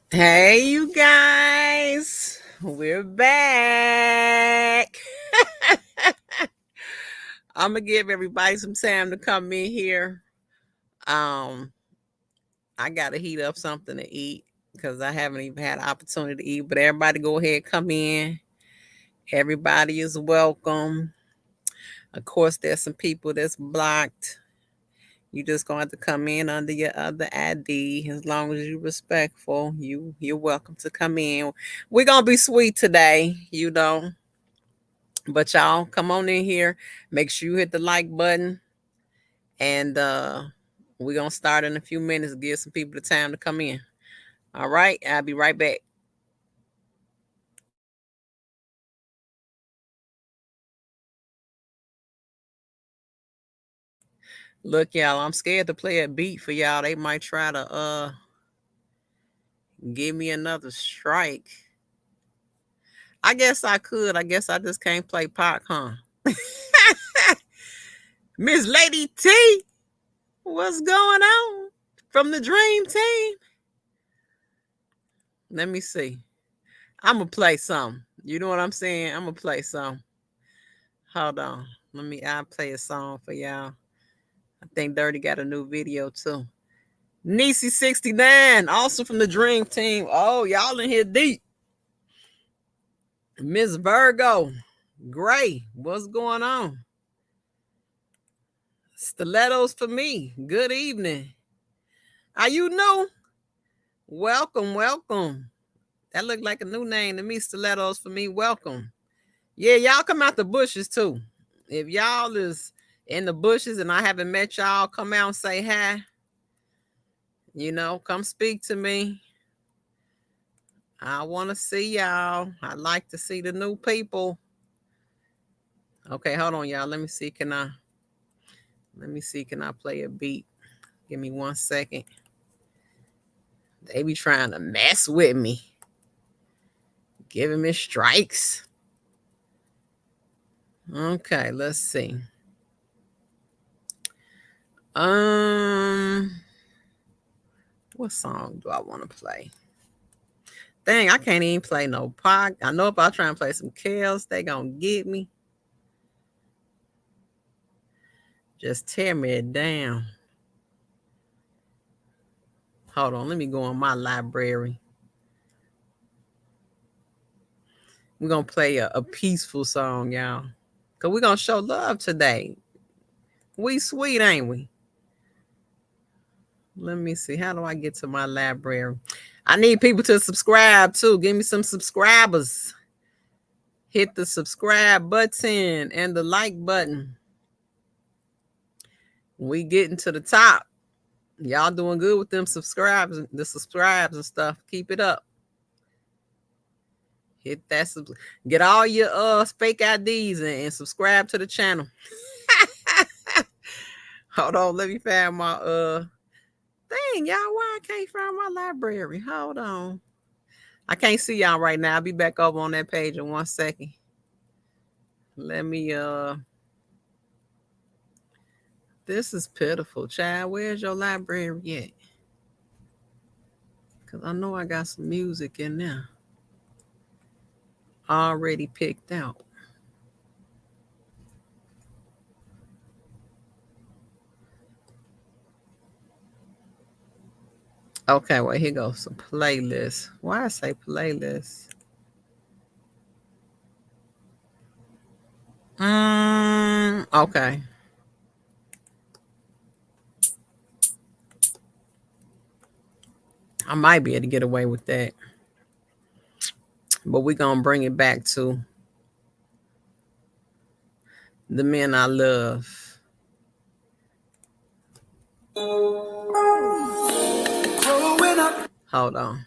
Hey, you guys, we're back. I'm gonna give everybody some time to come in here. Um, I gotta heat up something to eat because I haven't even had an opportunity to eat. But everybody, go ahead, come in. Everybody is welcome. Of course, there's some people that's blocked. You just gonna have to come in under your other ID. As long as you're respectful, you're welcome to come in. We're gonna be sweet today, But y'all come on in here. Make sure you hit the like button. And we're gonna start in a few minutes, give some people the time to come in. All right, I'll be right back. Look, y'all, I'm scared to play a beat for y'all. They might try to give me another strike. I guess I could. I guess I just can't play Pac, huh? Miss Lady T, what's going on? From the Dream Team. Let me see. I'm gonna play some. You know what I'm saying? I'm gonna play some. Hold on. I'll play a song for y'all. I think Dirty got a new video too. Niecy 69, also from the Dream Team. Oh, y'all in here deep. Miss Virgo, Gray, what's going on? Stilettos for me. Good evening. Are you new? Welcome, welcome. That looked like a new name to me. Stilettos for me. Welcome. Yeah, y'all come out the bushes too. If y'all is in the bushes and I haven't met y'all, come out and say hi. Come speak to me. I want to see y'all. I like to see the new people. Okay, hold on, y'all. Let me see. Can I play a beat? Give me 1 second. They be trying to mess with me. Giving me strikes. Okay, let's see. What song do I want to play? Dang, I can't even play no Pac. I know if I try and play some Kales, they gonna get me. Just tear me down. Hold on, let me go on my library. We're gonna play a peaceful song, y'all. Cause we're gonna show love today. We sweet, ain't we? Let me see. How do I get to my library? I need people to subscribe too. Give me some subscribers. Hit the subscribe button and the like button. We getting to the top. Y'all doing good with them subscribes and stuff. Keep it up. Hit that. Get all your fake IDs and subscribe to the channel. Hold on, let me find my dang, y'all, why I can't find my library? Hold on. I can't see y'all right now. I'll be back over on that page in 1 second. Let me this is pitiful, child. Where's your library yet? Cause I know I got some music in there. Already picked out. Okay, well, here goes some playlist. Why I say playlist? Okay. I might be able to get away with that. But we're going to bring it back to the men I love. Hold on.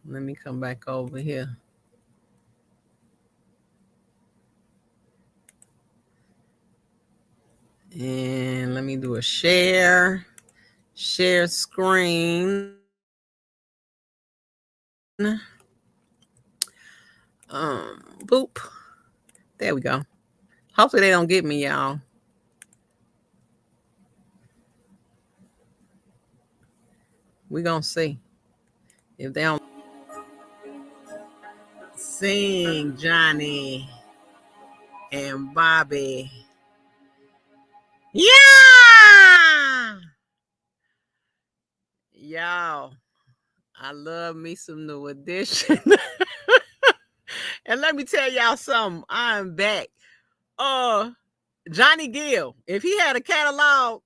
Let me come back over here. And let me do a share screen. Boop. There we go. Hopefully they don't get me, y'all. We're going to see. If they don't sing Johnny and Bobby. Yeah! Y'all, I love me some New Edition. And let me tell y'all something. I'm back. Johnny Gill, if he had a catalog,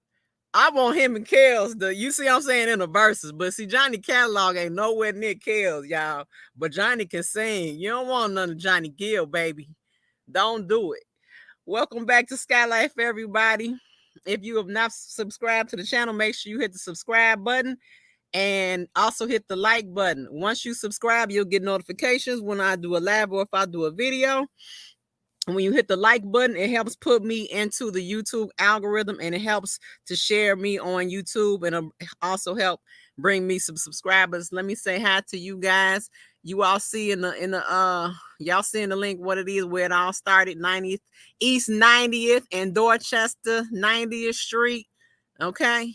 I want him and Kels. You see what I'm saying in the verses, but see, Johnny catalog ain't nowhere near Kels, y'all. But Johnny can sing. You don't want none of Johnny Gill, baby. Don't do it. Welcome back to Skylife, everybody. If you have not subscribed to the channel, make sure you hit the subscribe button and also hit the like button. Once you subscribe, you'll get notifications when I do a live or if I do a video. And when you hit the like button, it helps put me into the YouTube algorithm, and it helps to share me on YouTube, and also help bring me some subscribers. Let me say hi to you guys. You all see y'all see in the link what it is, where it all started. 90th East 90th and Dorchester 90th Street. Okay.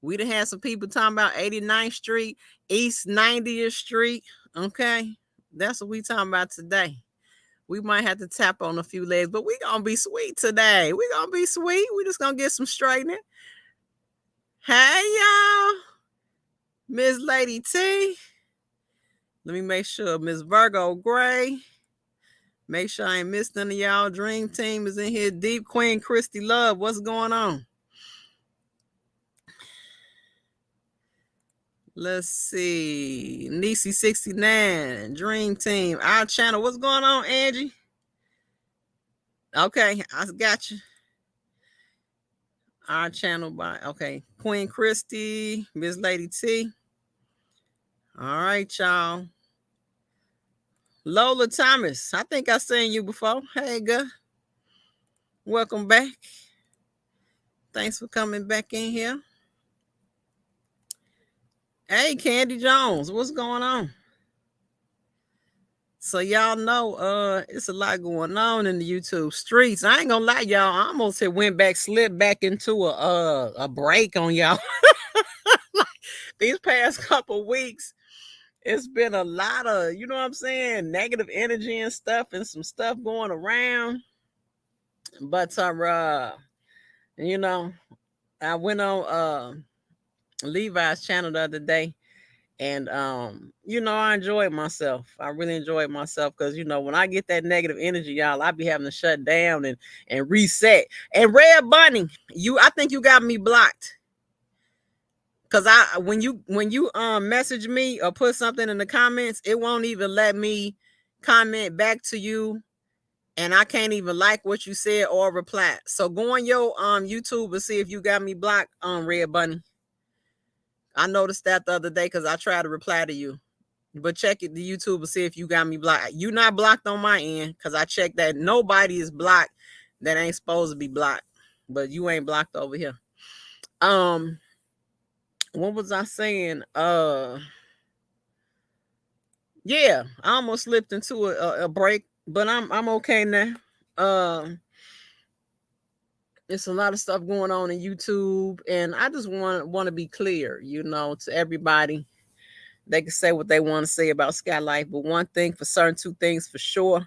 We done had some people talking about 89th Street, East 90th Street. Okay. That's what we talking about today. We might have to tap on a few legs, but we gonna be sweet today. We gonna be sweet. We just gonna get some straightening. Hey, y'all. Miss Lady T. Let me make sure Miss Virgo Gray. Make sure I ain't missed none of y'all. Dream Team is in here. Deep Queen Christy Love. What's going on? Let's see. Nisi 69. Dream Team. Our channel. What's going on, Angie? Okay, I got you. Our channel by Queen Christy, Miss Lady T. All right, y'all. Lola Thomas. I think I seen you before. Hey, girl. Welcome back. Thanks for coming back in here. Hey, Candy Jones. What's going on? So y'all know it's a lot going on in the YouTube streets. I ain't gonna lie, y'all. I almost had slipped back into a break on y'all. These past couple weeks, it's been a lot of, you know what I'm saying, negative energy and stuff, and some stuff going around. But you know, I went on Levi's channel the other day, and you know, I enjoyed myself. I really enjoyed myself because, you know, when I get that negative energy, y'all, I be having to shut down and reset. And Red Bunny, I think you got me blocked. Cause when you message me or put something in the comments, it won't even let me comment back to you, and I can't even like what you said or reply. So go on your YouTube and see if you got me blocked on Red Bunny. I noticed that the other day because I tried to reply to you. But check it, the YouTube, and see if you got me blocked. You not blocked on my end, because I checked that nobody is blocked that ain't supposed to be blocked. But you ain't blocked over here. What was I saying? Yeah, I almost slipped into a break, but I'm okay now. It's a lot of stuff going on in YouTube, and I just want to be clear, you know, to everybody. They can say what they want to say about Skylife, but one thing for certain, two things for sure,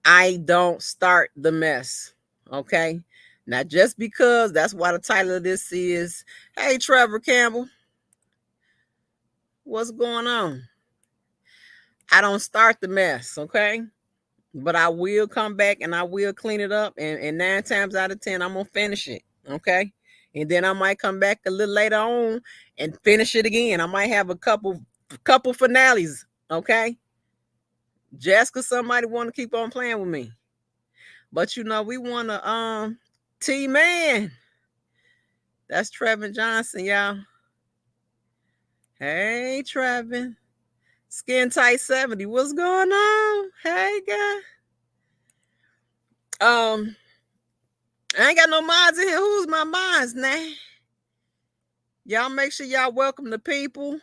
I don't start the mess. Okay? Now, just because that's why the title of this is, hey, Trevor Campbell, what's going on? I don't start the mess, okay? But I will come back and I will clean it up. And 9 times out of 10, I'm going to finish it, okay? And then I might come back a little later on and finish it again. I might have a couple finales, okay? Just because somebody want to keep on playing with me. But, you know, we want to, T-Man. That's Trevin Johnson, y'all. Hey, Trevin. Skin Tight 70. What's going on? Hey, guy. I ain't got no mods in here. Who's my mods now? Y'all make sure y'all welcome the people.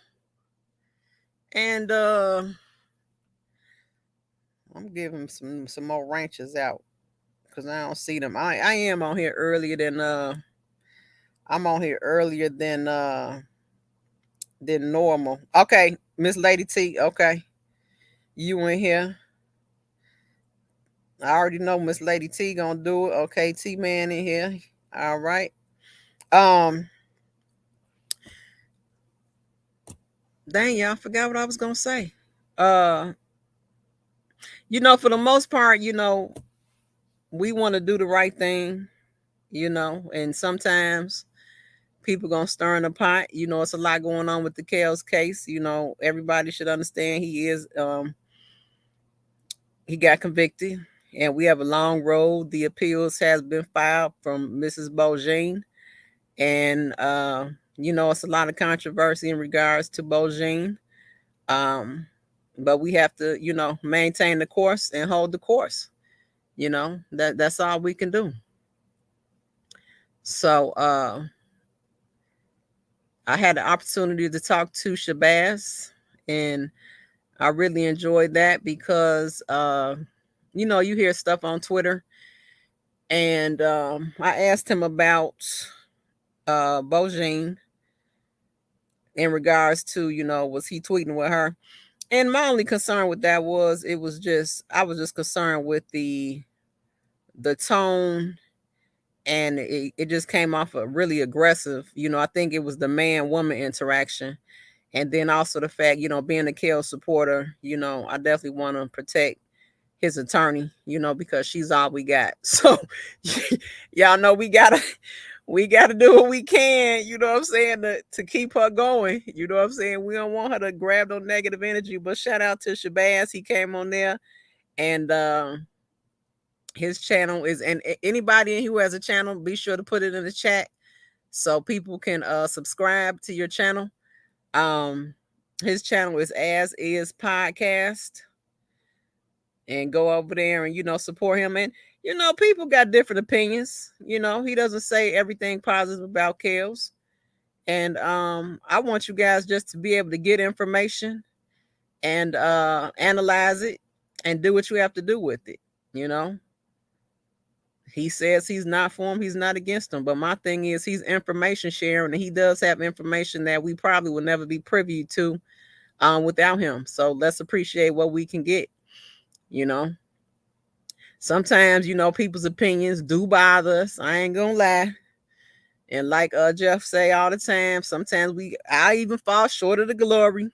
And I'm giving some more ranches out because I don't see them. I am on here earlier than I'm on here earlier than normal. Okay, Miss Lady T, okay. You in here. I already know Miss Lady T gonna do it. Okay, T Man in here. All right. Um, dang, y'all forgot what I was gonna say. Uh, for the most part, we want to do the right thing, and sometimes people gonna stir in the pot. It's a lot going on with the Kels case. Everybody should understand he got convicted, and we have a long road. The appeals has been filed from Mrs. Bogine, and it's a lot of controversy in regards to Bogine. But we have to, maintain the course and hold the course. That's all we can do. So I had the opportunity to talk to Shabazz, and I really enjoyed that because you hear stuff on Twitter, and I asked him about Bojane in regards to, was he tweeting with her? And my only concern with that was I was just concerned with the tone, and it just came off a really aggressive. I think it was the man woman interaction. And then also the fact, being a Kel supporter, I definitely want to protect his attorney, because she's all we got. So y'all know we gotta do what we can, you know what I'm saying, to keep her going. You know what I'm saying? We don't want her to grab no negative energy. But shout out to Shabazz. He came on there, and his channel is, and anybody who has a channel, be sure to put it in the chat so people can subscribe to your channel. His channel is As Is Podcast, and go over there and support him. And people got different opinions. He doesn't say everything positive about Kels. And I want you guys just to be able to get information and analyze it and do what you have to do with it. He says he's not for him, he's not against him. But my thing is, he's information sharing, and he does have information that we probably will never be privy to without him. So let's appreciate what we can get. Sometimes people's opinions do bother us. I ain't gonna lie. And like Jeff say all the time, sometimes I even fall short of the glory.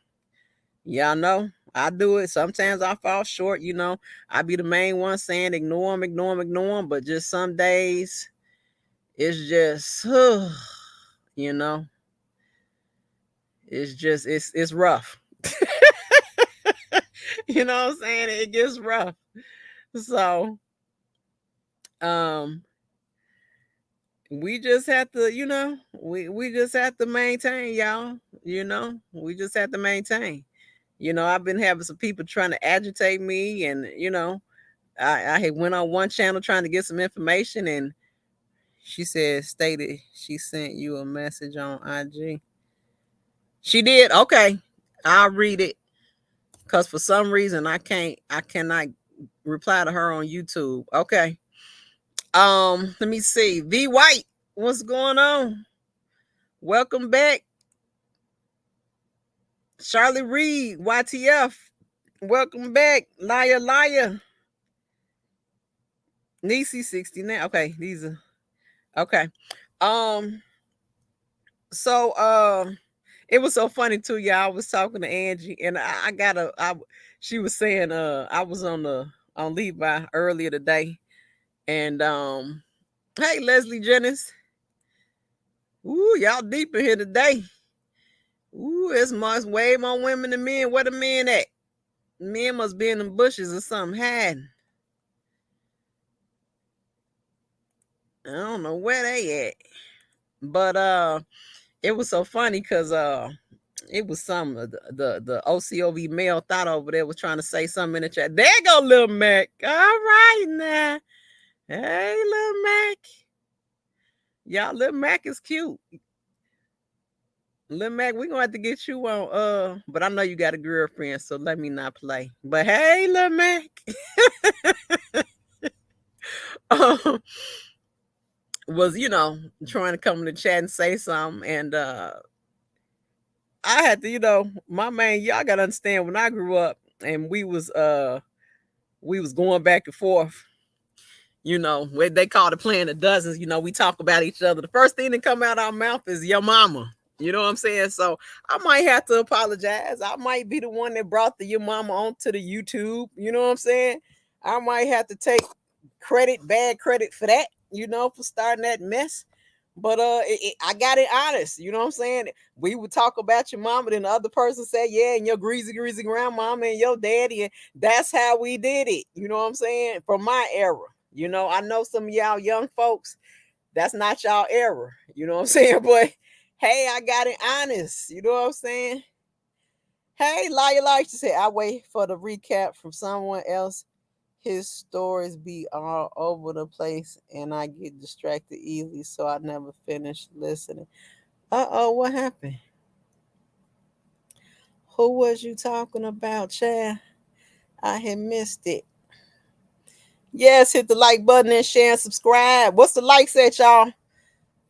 Y'all know I do it. Sometimes I fall short. I be the main one saying ignore him, ignore him, ignore him. But just some days it's just it's rough. You know what I'm saying? It gets rough. So we just have to, we just have to maintain, y'all. We just have to maintain. I've been having some people trying to agitate me, and I had went on one channel trying to get some information, and she stated she sent you a message on IG. She did. Okay, I'll read it, because for some reason I cannot reply to her on YouTube. Okay. Let me see. V White, what's going on? Welcome back. Charlie Reed, YTF, welcome back. Liar. Nisi 69. Okay, these are okay. So it was so funny too, y'all. I was talking to Angie, and she was saying I was on Levi earlier today. And hey, Leslie Jennings. Ooh, y'all deep in here today. Ooh, it's way more women than men. Where the men at? Men must be in them bushes or something hiding. I don't know where they at. But it was so funny because it was some the OCOV male thought over there was trying to say something in the chat. There go Lil Mac. All right now. Hey, Lil Mac. Y'all, Lil Mac is cute. Lil Mac, we gonna have to get you on. But I know you got a girlfriend, so let me not play. But hey, Lil Mac. Was trying to come in the chat and say something, and I had to, my man, y'all gotta understand when I grew up and we was going back and forth, what they call the playing the dozens, we talk about each other. The first thing that come out our mouth is your mama. You know what I'm saying? So I might have to apologize. I might be the one that brought the your mama onto the YouTube. You know what I'm saying? I might have to take bad credit for that, for starting that mess. But I got it honest. You know what I'm saying? We would talk about your mama, then the other person said, yeah, and your greasy grandmama and your daddy. And that's how we did it. You know what I'm saying? From my era. I know some of y'all young folks, that's not y'all era. You know what I'm saying? But hey, I got it honest. You know what I'm saying? Hey, liar, like to say, I wait for the recap from someone else. His stories be all over the place and I get distracted easily, so I never finish listening. Uh-oh, what happened? Who was you talking about, Chad? I had missed it. Yes, hit the like button and share and subscribe. What's the likes at, y'all?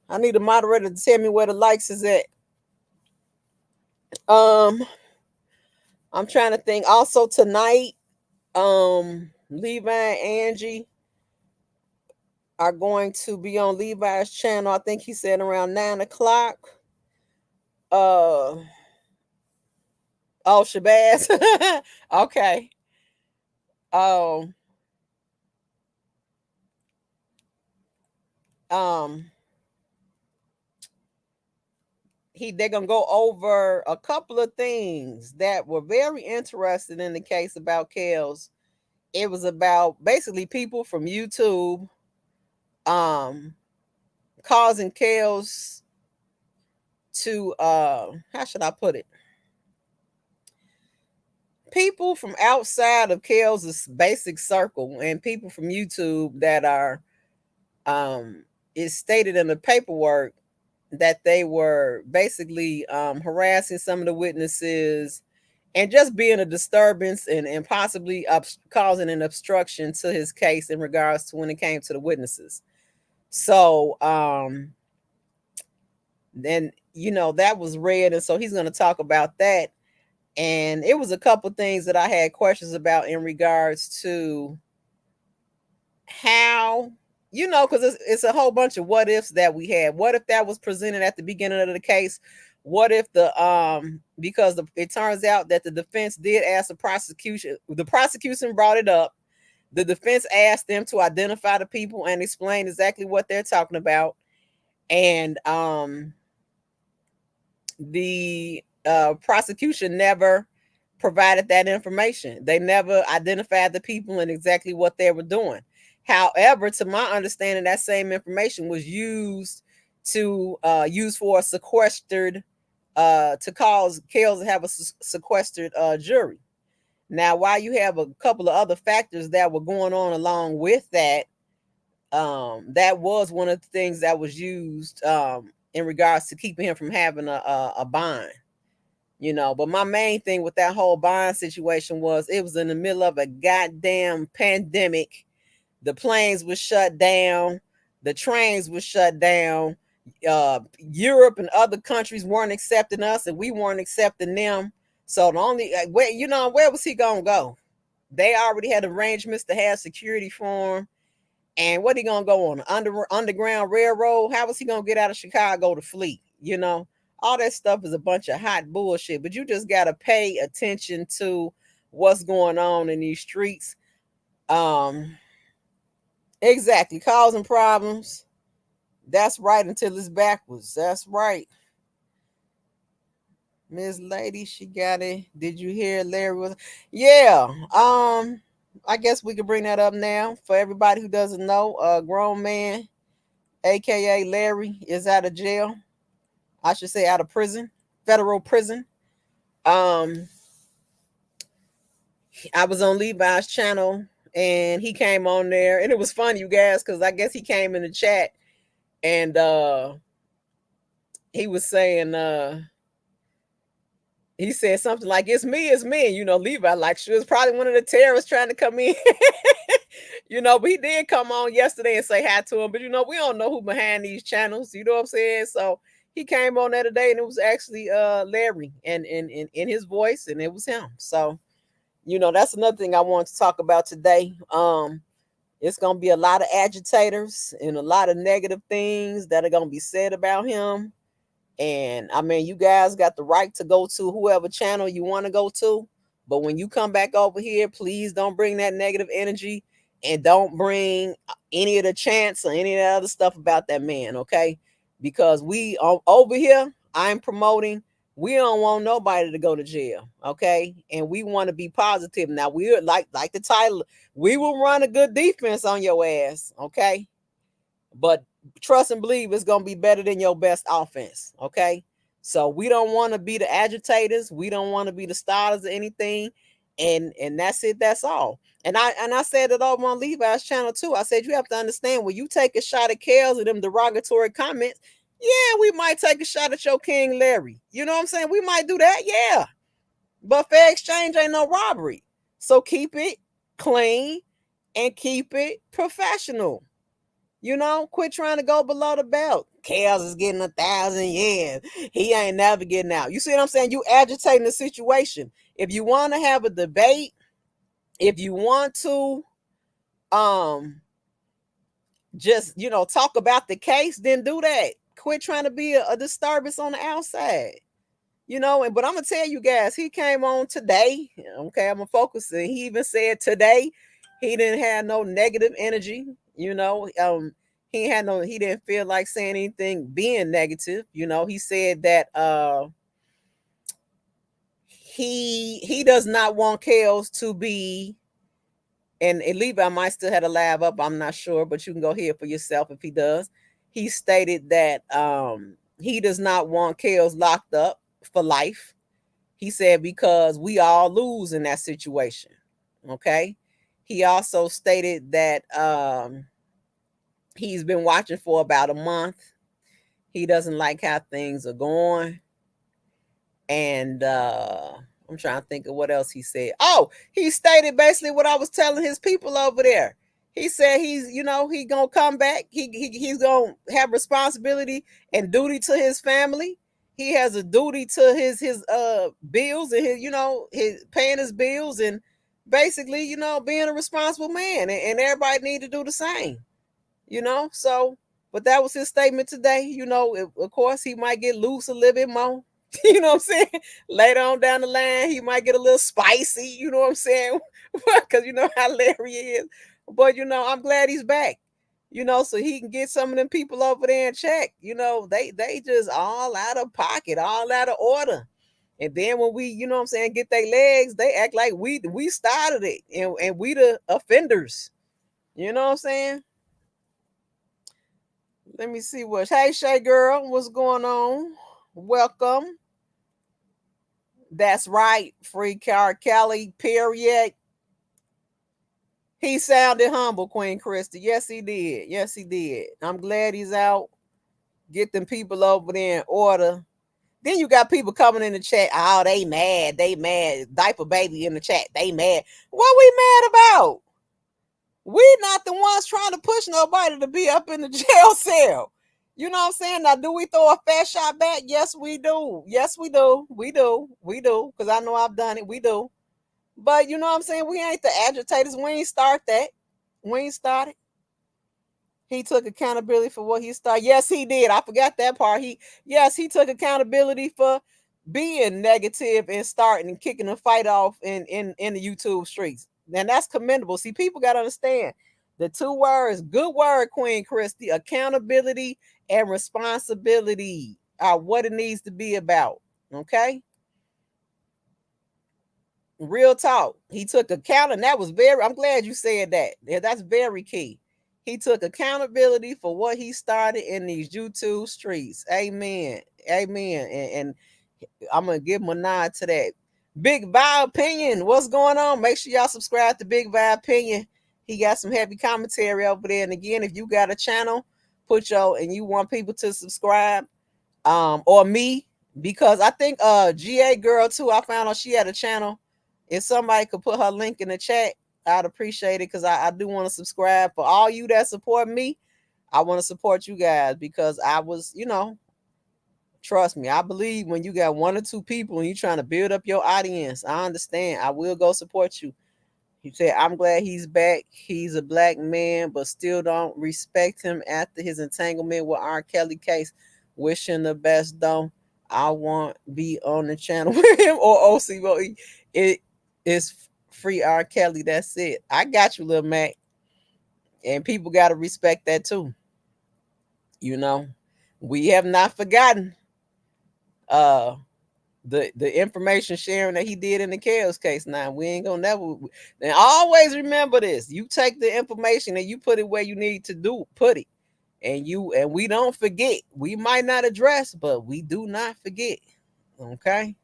I need a moderator to tell me where the likes is at. Um, I'm trying to think. Also tonight, Levi and Angie are going to be on Levi's channel. I think he said around 9 o'clock. Oh, Shabazz. Okay. Um, um, they're gonna go over a couple of things that were very interesting in the case about Kels. It was about basically people from YouTube causing Kels to how should I put it? People from outside of Kels' basic circle and people from YouTube that are is stated in the paperwork that they were basically harassing some of the witnesses and just being a disturbance and possibly causing an obstruction to his case in regards to when it came to the witnesses. So then that was read, and so he's going to talk about that. And it was a couple things that I had questions about in regards to how, because it's a whole bunch of what ifs that we had. What if that was presented at the beginning of the case? What if because it turns out that the defense did ask the prosecution brought it up. The defense asked them to identify the people and explain exactly what they're talking about. And the prosecution never provided that information. They never identified the people and exactly what they were doing. However, to my understanding, that same information was used to use for a sequestered to cause Kels to have a sequestered jury. Now, while you have a couple of other factors that were going on along with that, that was one of the things that was used in regards to keeping him from having a bond. But my main thing with that whole bond situation was it was in the middle of a goddamn pandemic. The planes were shut down, the trains were shut down. Europe and other countries weren't accepting us, and we weren't accepting them. So the only where was he gonna go? They already had arrangements to have security for him. And what he gonna go on underground railroad? How was he gonna get out of Chicago to flee? All that stuff is a bunch of hot bullshit. But you just gotta pay attention to what's going on in these streets. Exactly, causing problems. That's right until it's backwards. That's right. Miss Lady, she got it. Did you hear Larry was? Yeah. I guess we could bring that up now for everybody who doesn't know. A grown man, aka Larry, is out of jail. I should say out of prison, federal prison. Um, I was on Levi's channel and he came on there, and it was funny, you guys, because I guess he came in the chat and he was saying he said something like it's me, Levi, like she was probably one of the terrorists trying to come in. But he did come on yesterday and say hi to him. But we don't know who behind these channels, you know what I'm saying? So he came on there today, and it was actually Larry, and in his voice, and it was him. So that's another thing I want to talk about today. It's gonna be a lot of agitators and a lot of negative things that are gonna be said about him. And I mean, you guys got the right to go to whoever channel you want to go to. But when you come back over here, please don't bring that negative energy, and don't bring any of the chants or any of the other stuff about that man, okay? Because we over here, I'm promoting, we don't want nobody to go to jail, okay? And we want to be positive. Now, we're like the title, we will run a good defense on your ass, okay? But trust and believe it's going to be better than your best offense, okay? So we don't want to be the agitators, we don't want to be the starters of anything, and that's it, that's all. And I said it over on Levi's channel too. I said, you have to understand, when you take a shot at Kels and them derogatory comments, yeah, we might take a shot at your King Larry, you know what I'm saying? We might do that, yeah, but fair exchange ain't no robbery. So keep it clean and keep it professional. Quit trying to go below the belt. Kels is getting 1,000 years. He ain't never getting out. You see what I'm saying? You agitating the situation. If you want to have a debate, if you want to just talk about the case, then do that. Quit trying to be a disturbance on the outside. But I'm gonna tell you guys, he came on today. Okay, I'm gonna focus. And he even said today he didn't have no negative energy. He didn't feel like saying anything being negative. He said that he does not want Kels to be, and Levi might still have a lab up, I'm not sure, but you can go hear it for yourself if he does. He stated that he does not want Kels locked up for life. He said, because we all lose in that situation. Okay. He also stated that he's been watching for about a month. He doesn't like how things are going. And I'm trying to think of what else he said. Oh, he stated basically what I was telling his people over there. He said he's gonna come back. He's gonna have responsibility and duty to his family. He has a duty to his bills, and his paying his bills, and basically being a responsible man, and everybody need to do the same. So, but that was his statement today. Of course, he might get loose a little bit more. You know what I'm saying? Later on down the line, he might get a little spicy. You know what I'm saying? Because you know how Larry is. But I'm glad he's back. So he can get some of them people over there in check. They just all out of pocket, all out of order. And then when we, what I'm saying, get their legs, they act like we started it, and we the offenders. You know what I'm saying? Let me see what. Hey, Shay girl, what's going on? Welcome. That's right. Free Car Kelly, period. He sounded humble, Queen Christy. Yes, he did. Yes, he did. I'm glad he's out. Get them people over there in order. Then you got people coming in the chat. Oh, they mad. They mad. Diaper baby in the chat. They mad. What we mad about? We not the ones trying to push nobody to be up in the jail cell. You know what I'm saying? Now, do we throw a fair shot back? Yes, we do. Yes, we do. We do. We do. Because I know I've done it. We do. But you know what I'm saying? We ain't the agitators. We ain't start that. We ain't started. He took accountability for what he started. Yes, he did. I forgot that part. He took accountability for being negative and starting and kicking the fight off in the YouTube streets. And that's commendable. See, people got to understand the two words, good word, Queen Christy, accountability and responsibility are what it needs to be about. Okay? Real talk. He took account, and that was I'm glad you said that. Yeah, that's very key. He took accountability for what he started in these YouTube streets. Amen. Amen. And I'm going to give him a nod to that. Big Vi Opinion, what's going on? Make sure y'all subscribe to Big Vi Opinion. He got some heavy commentary over there. And again, if you got a channel, and you want people to subscribe, or me, because I think GA girl too, I found out she had a channel. If somebody could put her link in the chat, I'd appreciate it, because I do want to subscribe. For all you that support me, I want to support you guys, because I was, Trust me, I believe when you got one or two people and you're trying to build up your audience, I understand. I will go support you. He said, I'm glad he's back. He's a black man, but still don't respect him after his entanglement with R. Kelly case. Wishing the best, though. I want be on the channel with him or OCBO. It is free R. Kelly. That's it. I got you, Lil Mac. And people got to respect that too. You know, we have not forgotten uh the information sharing that he did in the Chaos case. Now we ain't gonna never. And always remember this: you take the information and you put it where you need to put it, and we don't forget. We might not address, but we do not forget. Okay.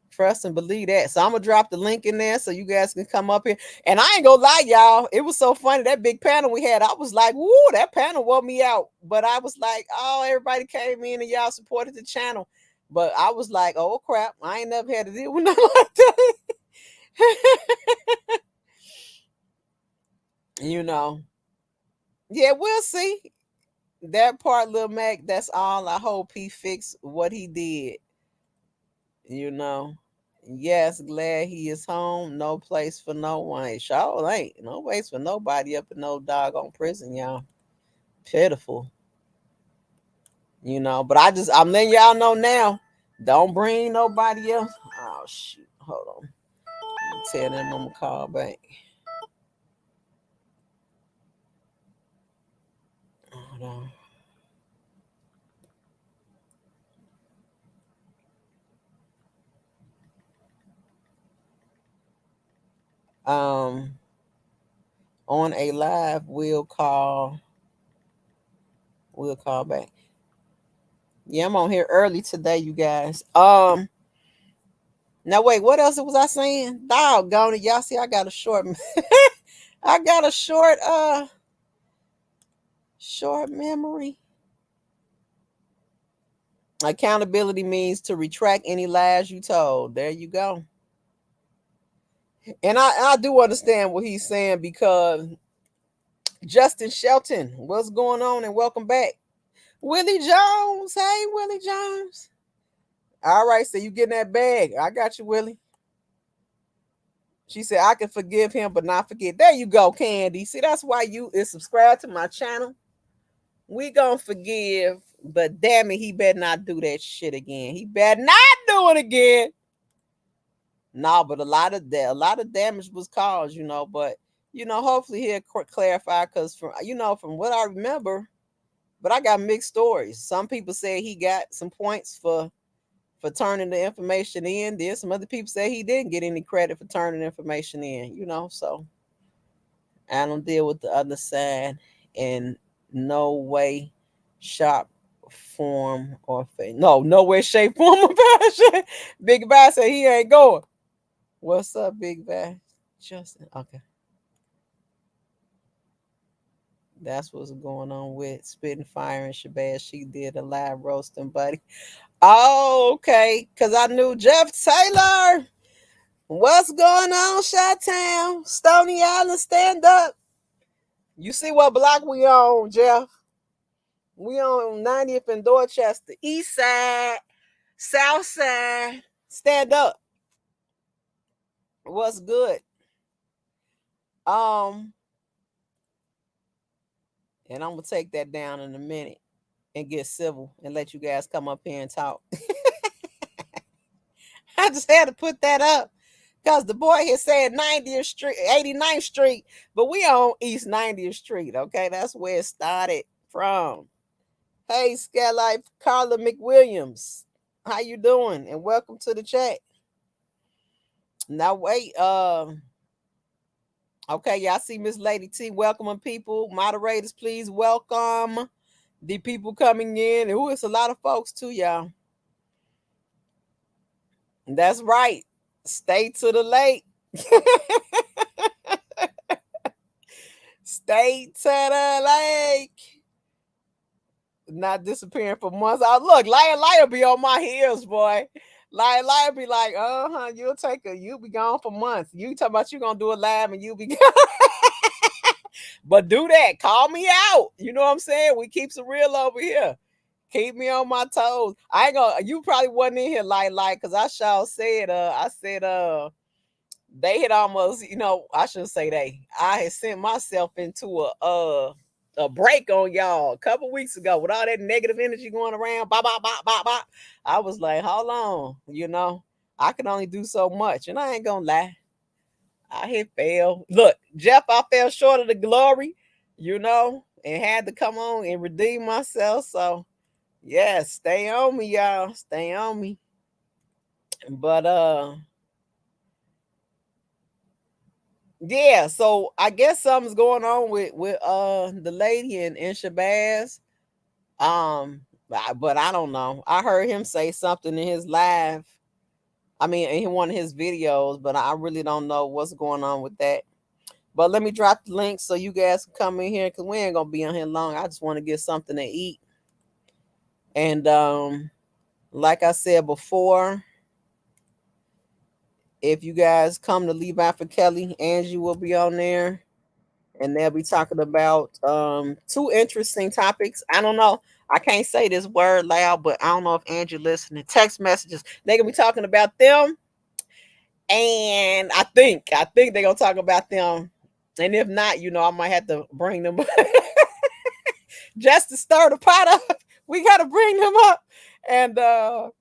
Trust and believe that. So I'm gonna drop the link in there so you guys can come up here. And I ain't gonna lie, y'all. It was so funny, that big panel we had. I was like, woo, that panel wore me out. But I was like, oh, everybody came in and y'all supported the channel. But I was like, oh crap, I ain't never had to deal with nothing like that. You know. Yeah, we'll see. That part, Lil Mac, that's all. I hope he fixed what he did. You know. Yes, glad he is home. No place for no one. It sure ain't. No place for nobody up in no doggone prison, y'all. Pitiful. You know, but I'm letting y'all know now. Don't bring nobody else. Oh shoot. Hold on. Tell them I'm gonna call back. Hold on. On a live, we'll call back. Yeah, I'm on here early today, you guys. Now wait, what else was I saying? Doggone it, y'all see I got a short I got a short memory. Accountability means to retract any lies you told. There you go. And I do understand what he's saying, because Justin Shelton, what's going on, and welcome back. Willie Jones. Hey, Willie Jones. All right, so you getting that bag. I got you, Willie. She said, I can forgive him, but not forget. There you go, Candy. See, that's why you is subscribed to my channel. We gonna forgive, but damn it, he better not do that shit again. He better not do it again. No, but a lot of damage was caused, you know. But hopefully he'll clarify, because from what I remember, but I got mixed stories. Some people say he got some points for turning the information in. There's some other people say he didn't get any credit for turning the information in. So I don't deal with the other side in no way, shape, form, or face. No way, shape, form, or fashion. Big Bass said he ain't going. What's up, Big Bass? Justin. Okay. That's what's going on with Spitting Fire and Shabazz. She did a live roasting, buddy. Oh, okay. Because I knew Jeff Taylor. What's going on, Chi-Town? Stony Island, stand up. You see what block we on, Jeff? We on 90th and Dorchester. East side, south side. Stand up. What's good? And I'm going to take that down in a minute and get civil and let you guys come up here and talk. I just had to put that up because the boy here said 90th Street, 89th Street, but we on East 90th Street, okay? That's where it started from. Hey, Skylight Carla McWilliams, how you doing? And welcome to the chat. Now wait, okay, y'all see Miss Lady T welcoming people. Moderators, please welcome the people coming in. Ooh, it's a lot of folks too, y'all. That's right. Stay to the lake. Stay to the lake. Not disappearing for months. Oh, look, Liar be on my heels, boy. Liar be like, you'll be gone for months. You talking about you gonna do a live and you'll be gone. But do that. Call me out. You know what I'm saying? We keep some real over here. Keep me on my toes. I ain't gonna. You probably wasn't in here like, cause I sure said. I said. They had almost. I shouldn't say they. I had sent myself into a break on y'all a couple weeks ago with all that negative energy going around. Bop bop bop bop bop. I was like, hold on. I can only do so much, and I ain't gonna lie. I had failed. Look, Jeff, I fell short of the glory, and had to come on and redeem myself. So yeah, stay on me, y'all. Stay on me. But yeah, so I guess something's going on with the lady in Shabazz. But I don't know. I heard him say something in his live. I mean, in one of his videos, but I really don't know what's going on with that. But let me drop the link so you guys can come in here because we ain't gonna be on here long. I just want to get something to eat. And like I said before, if you guys come to Levi for Kelly, Angie will be on there. And they'll be talking about two interesting topics. I don't know. I can't say this word loud, but I don't know if Angie listening. Text messages. They're gonna be talking about them. And I think they're gonna talk about them. And if not, I might have to bring them just to stir the pot up. We gotta bring them up. And they're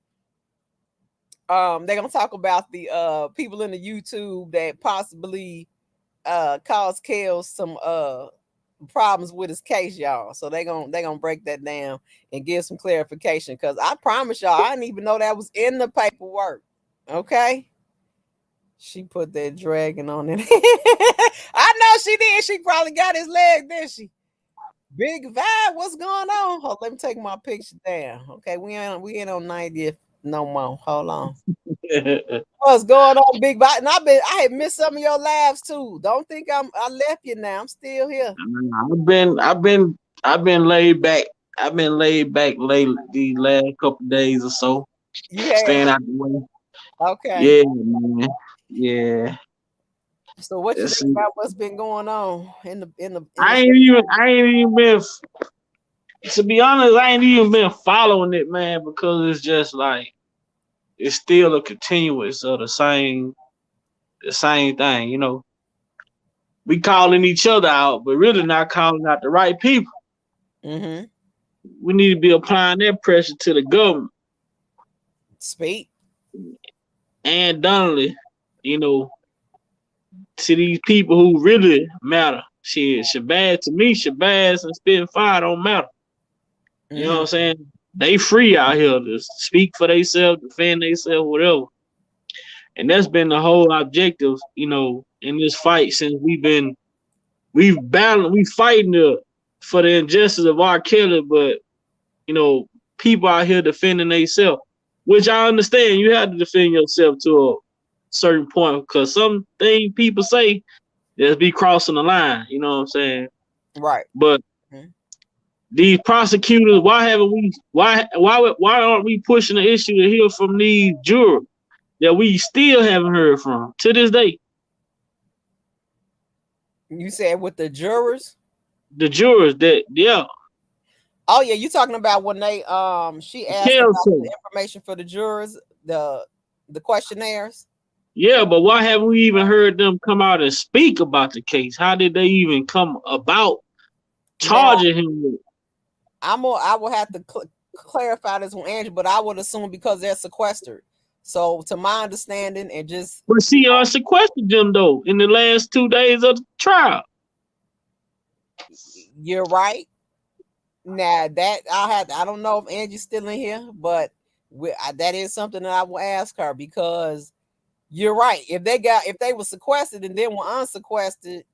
gonna talk about the people in the YouTube that possibly caused Kale some problems with his case, y'all. So they're gonna break that down and give some clarification. Cause I promise y'all, I didn't even know that was in the paperwork. Okay. She put that dragon on it. I know she did. She probably got his leg, didn't she? Big Vibe, what's going on? Hold, let me take my picture down. Okay, we ain't on 90th no more. Hold on. What's going on, Big Vibe? And I had missed some of your lives too. Don't think I left you now. I'm still here. I've been laid back. I've been laid back lately these last couple days or so. You have? Staying out the way. Okay. Yeah, man. Yeah. So what you think about what's been going on in the I ain't even been, to be honest, I ain't even been following it, man, because it's just like it's still a continuous of the same thing. We calling each other out, but really not calling out the right people. Mm-hmm. We need to be applying that pressure to the government. Speak. And Donnelly, to these people who really matter. Shit, Shabazz and spitting fire don't matter. You know what I'm saying? They free out here to speak for themselves, defend themselves, whatever. And that's been the whole objective, in this fight since we fighting for the injustice of R. Kelly, but people out here defending themselves, which I understand. You have to defend yourself to a certain point because some things people say just be crossing the line. You know what I'm saying? Right. But these prosecutors, why aren't we pushing the issue to hear from these jurors that we still haven't heard from to this day? You said with the jurors? The jurors that, yeah. Oh yeah, you talking about when they she asked about the information for the jurors, the questionnaires? Yeah, but why haven't we even heard them come out and speak about the case? How did they even come about charging him with? I will have to clarify this with Andrew, but I would assume because they're sequestered. So to my understanding, and just but she sequestered them though in the last 2 days of the trial. You're right. Now that I don't know if Angie's still in here, but that is something that I will ask her because you're right. If they were sequestered and then were unsequestered,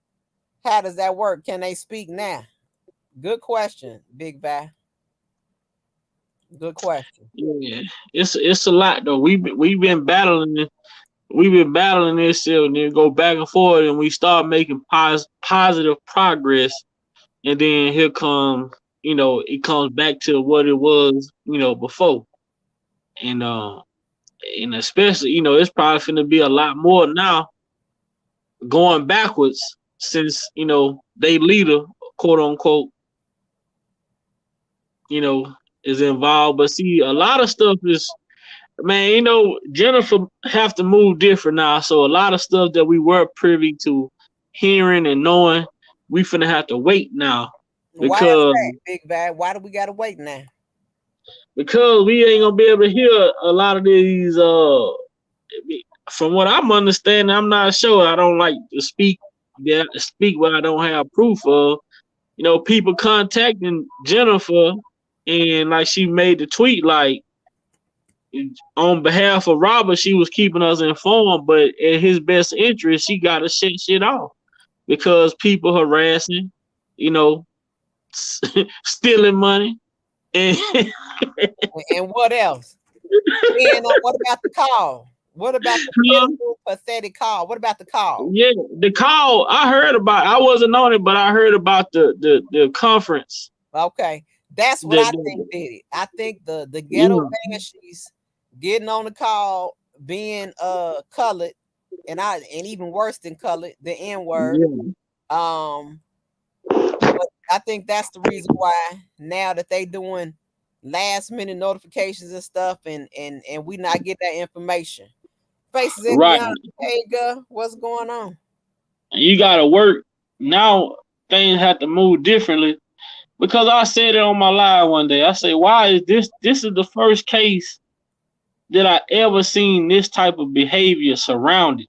how does that work? Can they speak now? Good question, Big Bad. Good question. Yeah, it's a lot though. We've been battling it. We've been battling this and then go back and forth, and we start making positive progress, and then here comes it comes back to what it was before, and especially it's probably going to be a lot more now going backwards since they leader, quote unquote, is involved. But see, a lot of stuff is, man, Jennifer have to move different now. So a lot of stuff that we were privy to hearing and knowing, we finna have to wait now Why is because that, Big Bad? Why do we gotta wait now? we ain't gonna be able to hear a lot of these. From what I'm understanding, I'm not sure. I don't like to speak what I don't have proof of. People contacting Jennifer, and like she made the tweet like on behalf of Robert, she was keeping us informed, but in his best interest, she got to shut shit off because people harassing, you know, stealing money, and And what else? And what about the call? What about the pitiful, pathetic call? What about the call? yeah, the call I heard about. I wasn't on it, but I heard about the conference. Okay, that's what I think did it. I think the ghetto banshees getting on the call, being colored, and even worse than colored, the N word. Um, but I think that's the reason why now that they doing last minute notifications and stuff, and we not get that information. Faces at Right. beyond. Hey, girl, what's going on? You gotta work now. Things have to move differently because I said it on my live one day. I said, "Why is this? This is the first case that I ever seen this type of behavior surrounded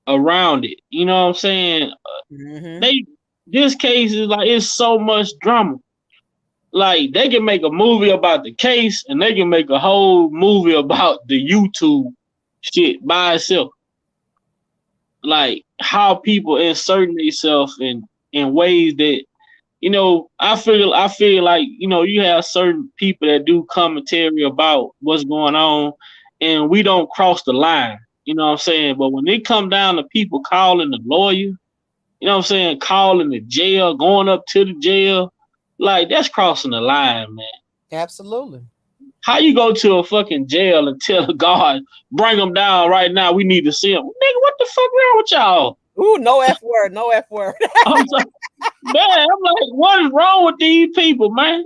around it." You know what I'm saying? They This case is like it's so much drama. Like they can make a movie about the case, and they can make a whole movie about the YouTube shit by itself. Like how people insert themselves in ways that I feel like you have certain people that do commentary about what's going on, and we don't cross the line. You know what I'm saying? But when it come down to people calling the lawyer, what I'm saying, calling the jail, going up to the jail, like that's crossing the line, man. Absolutely. How you go to a fucking jail and tell a guard, bring them down right now, we need to see them? Nigga, what the fuck wrong with y'all? Ooh, no F word, no F word. I'm like, man, I'm like, what is wrong with these people, man?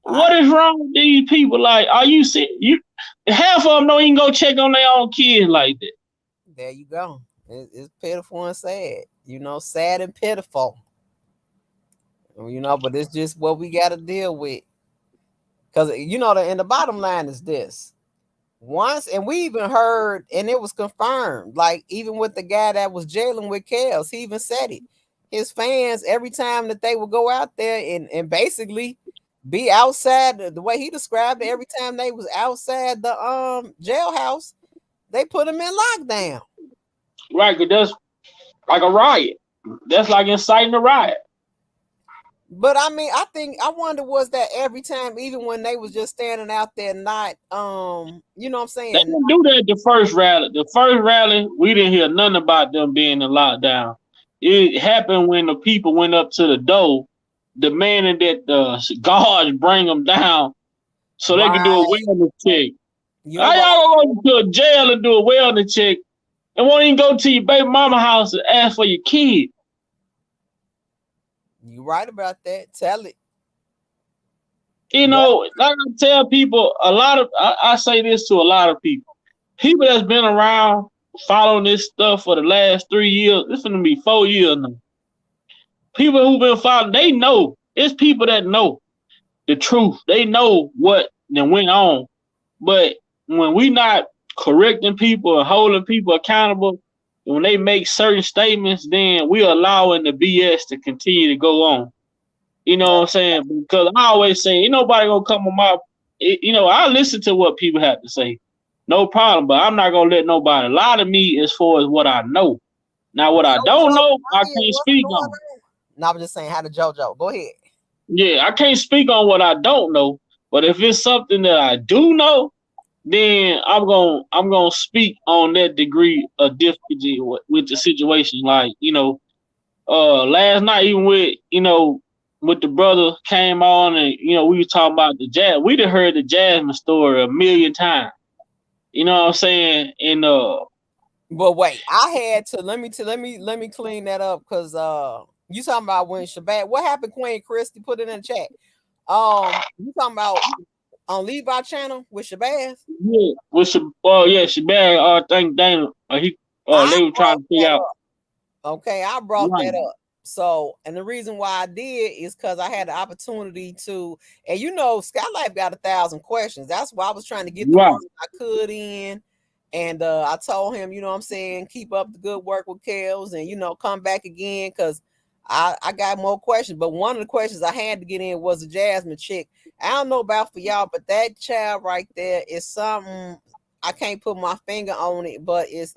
What is wrong with these people? Like, are you sick? Half of them don't even go check on their own kids like that. There you go. It's pitiful and sad. Sad and pitiful. But it's just what we got to deal with. Because and the bottom line is this. Once, and we even heard, and it was confirmed, like even with the guy that was jailing with Kels, he even said it. His fans, every time that they would go out there and basically be outside, the way he described it, every time they was outside the jailhouse, they put him in lockdown. Right, because that's like a riot. That's like inciting a riot. But I mean, I wonder, was that every time, even when they was just standing out there, not you know what I'm saying? They didn't do that the first rally. The first rally, we didn't hear nothing about them being in lockdown. It happened when the people went up to the door, demanding that the guards bring them down so they can do a wellness check. How y'all gonna go to a jail and do a wellness check and won't even go to your baby mama house and ask for your kid? You right about that. Tell it. Like I tell people, I say this to a lot of people. People that's been around following this stuff for the last 3 years, it's gonna be 4 years now. People who've been following, they know. It's people that know the truth. They know what went on. But when we not correcting people and holding people accountable, when they make certain statements, then we allowing the BS to continue to go on. You know what I'm saying? Because I always say, ain't nobody gonna come on I listen to what people have to say. No problem, but I'm not gonna let nobody lie to me as far as what I know. Now, what I don't know, I can't speak on. No, I'm just saying, how to JoJo. Go ahead. Yeah, I can't speak on what I don't know. But if it's something that I do know, then I'm gonna speak on that degree of difficulty with the situation. Like, last night, even with the brother came on and we were talking about the jazz. We'd have heard the Jasmine story a million times. You know what I'm saying? And but wait, I had to let me clean that up because you talking about when Shabbat. What happened, Queen Christy? Put it in the chat. You talking about on Levi channel with Shabazz? Yeah, with yeah, Shabazz, I think Dana, I they were trying brought to figure that out. up. Okay, I brought Right, that up. So, and the reason why I did is because I had the opportunity to, and Skylife got 1,000 questions. That's why I was trying to get the right. ones I could in. And I told him, what I'm saying, keep up the good work with Kels and, come back again because I got more questions. But one of the questions I had to get in was the Jasmine chick. I don't know about for y'all, but that child right there is something I can't put my finger on it, but it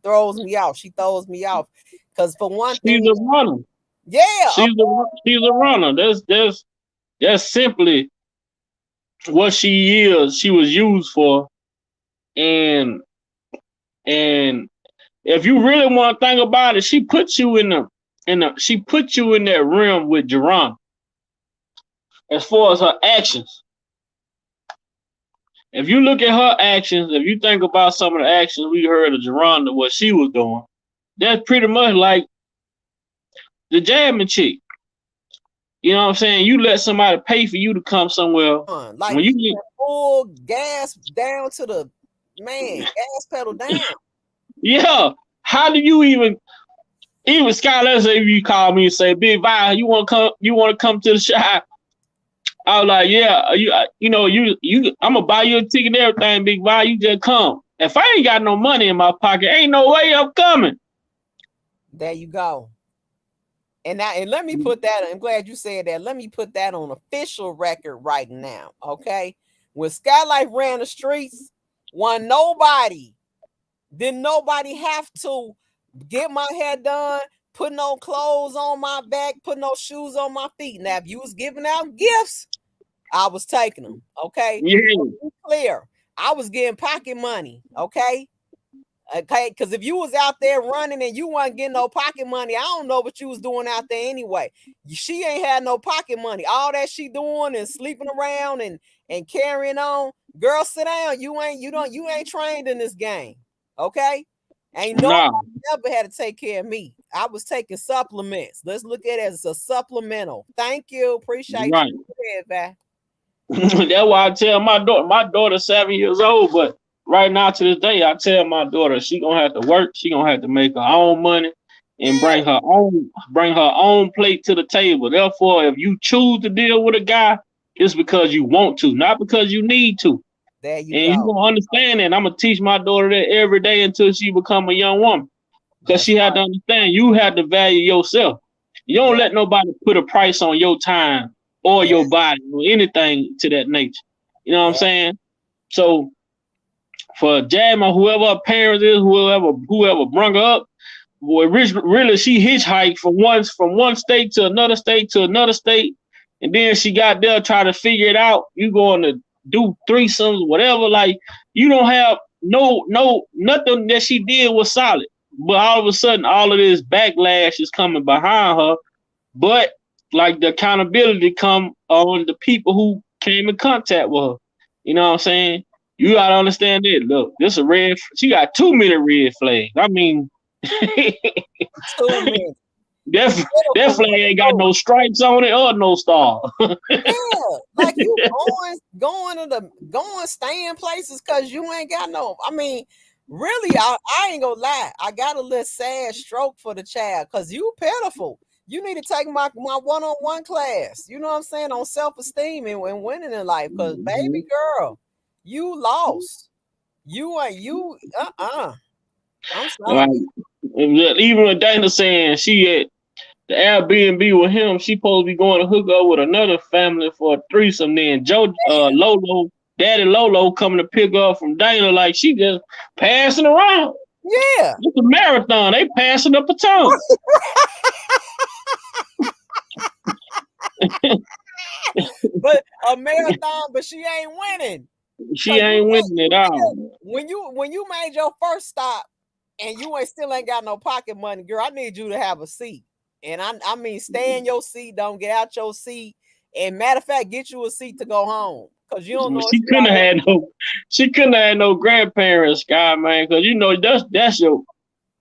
throws me off. She throws me off because for one She's thing, a runner. yeah, She's a runner. That's simply what she is. She was used for, and and if you really want to think about it, she put you she put you in that realm with Jerron. As far as her actions, if you look at her actions, if you think about some of the actions we heard of Jerron, what she was doing, that's pretty much like the jamming chick. You know what I'm saying? You let somebody pay for you to come somewhere. like When you get, full gas down to the gas pedal down. yeah, how do you even Scott, let's say if you call me and say, Big Vi, you want to come to the shop? I was like, yeah, I'm gonna buy you a ticket and everything, Big Vi, you just come. If I ain't got no money in my pocket, ain't no way I'm coming. There you go. And let me put that, I'm glad you said that. Let me put that on official record right now. Okay. When Skylife ran the streets, didn't nobody have to get my hair done, put no clothes on my back, put no shoes on my feet. Now, if you was giving out gifts, I was taking them. Okay. Yeah. Clear. I was getting pocket money. Okay. Okay, because if you was out there running and you wasn't getting no pocket money, I don't know what you was doing out there anyway. She ain't had no pocket money. All that she doing and sleeping around and carrying on. Girl, sit down. You ain't trained in this game. Okay? Ain't nobody Nah. ever had to take care of me. I was taking supplements. Let's look at it as a supplemental. Thank you. Appreciate Right. you. Go ahead, That's why I tell my daughter's 7 years old, but right now to this day, I tell my daughter she gonna have to work, she gonna have to make her own money and bring her own plate to the table. Therefore, if you choose to deal with a guy, it's because you want to, not because you need to. there you And you go. gonna understand that. I'm gonna teach my daughter that every day until she become a young woman. Because That's she had to understand you have to value yourself. You don't yeah, let nobody put a price on your time or yeah, your body or anything to that nature. You know what I'm yeah. saying? So for Jam or whoever her parents is, whoever brung her up, boy, really she hitchhiked from one state to another state to another state, and then she got there trying to figure it out. You going to do threesomes, whatever. Like you don't have nothing that she did was solid. But all of a sudden, all of this backlash is coming behind her. But like the accountability come on the people who came in contact with her. You know what I'm saying? You gotta understand it. Look, this a red. She got too many red flags. I mean, Too many. that that Pitiful flag with ain't got no. no stripes on it or no star. Yeah, like you going staying places because you ain't got no. I mean, really, I ain't gonna lie. I got a little sad stroke for the child because you pitiful. You need to take my one-on-one class. You know what I'm saying on self-esteem and winning in life. Because baby girl, you lost. You are you. I'm Like sorry. even with Dana saying she at the Airbnb with him, she supposed to be going to hook up with another family for a threesome. Then Lolo, Daddy Lolo coming to pick her up from Dana like she just passing around. Yeah. It's a marathon. They passing up a ton. But a marathon, but she ain't winning. She Cause ain't winning it all. when you made your first stop and you ain't still ain't got no pocket money, girl, I need you to have a seat. And I mean stay in your seat, don't get out your seat. And matter of fact, get you a seat to go home. Cause you don't know if She she couldn't have already had no. She couldn't have had no grandparents, Sky man, because you know that's your.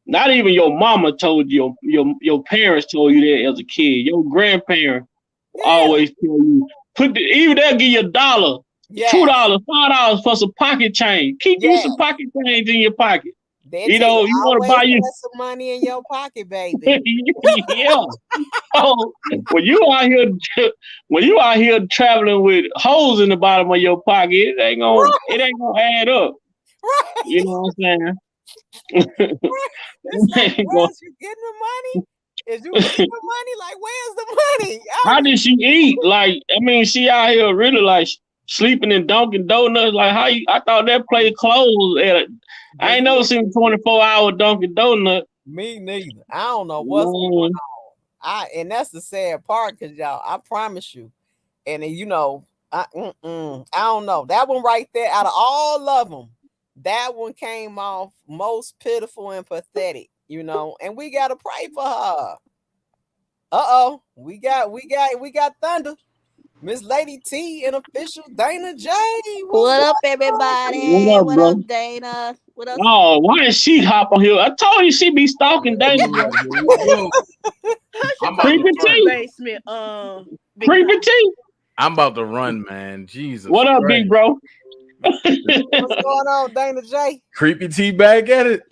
Not even your mama told you. Your parents told you that as a kid. Your grandparents Yeah. always tell you, even they'll give you $1, Yes. $2, $5 for some pocket change. Keep you Yes. some pocket change in your pocket. They You tell you know, you want to always buy you. have some money in your pocket, baby. Yeah. Oh, when you out here, when you out here traveling with holes in the bottom of your pocket, it ain't gonna add up. Right. You know what I'm saying? It's like, It ain't gonna- where's you getting the money? Is you getting the money? Like, where's the money? How did she eat? Like, I mean, she out here really like sleeping in Dunkin' Donuts. Like, how you? I thought that place closed. I ain't never seen a 24-hour Dunkin' Donut. Me neither. I don't know what's going on. And that's the sad part, because y'all, I promise you, and then, you know, I don't know. That one right there, out of all of them, that one came off most pitiful and pathetic, you know, and we gotta pray for her. We got thunder. Miss Lady T and official Dana J. What up, everybody? What up, What bro? up, Dana? What up? Oh, why did she hop on here? I told you she be stalking Dana. I'm about Creepy to run. T. Basement. Creepy T. I'm about to run, man. Jesus. What up, Christ. big bro? What's going on, Dana J? Creepy T back at it.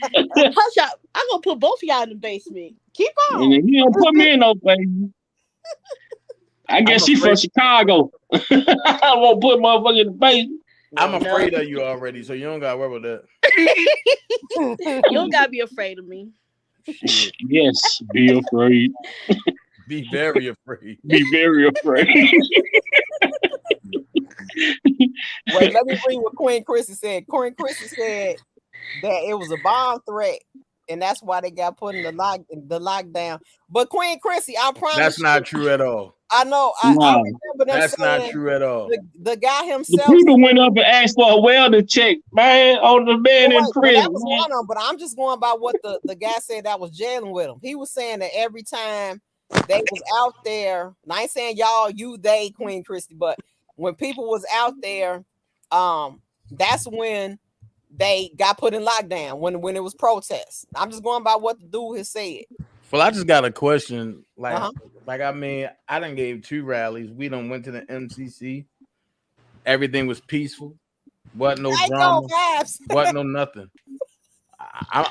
Hush up. I'm gonna put both of y'all in the basement. Keep on. You don't put me in no baby. I guess she from Chicago. I won't put motherfucker in the basement. I'm afraid of you already, so you don't gotta worry about You don't gotta be afraid of me. that. Shit. Yes, be afraid. Be very afraid. Be very afraid. Wait, let me read what Queen Chrissy said. Queen Chrissy said that it was a bomb threat, and that's why they got put in the lockdown. But Queen Chrissy, I promise That's not true at all. I know. No. I remember them That's saying not true at all. the guy The himself. people went up and asked for a welder check, man, on the man in prison. That was one of them, but I'm just going by what the guy said that was jailing with him. He was saying that every time they was out there, and I ain't saying y'all, you, they, Queen Christy, but when people was out there, that's when they got put in lockdown, when it was protests. I'm just going by what the dude has said. Well, I just got a question. Like I mean, I done gave 2 rallies. We done went to the MCC. Everything was peaceful. Wasn't no drama. Wasn't no nothing. I'm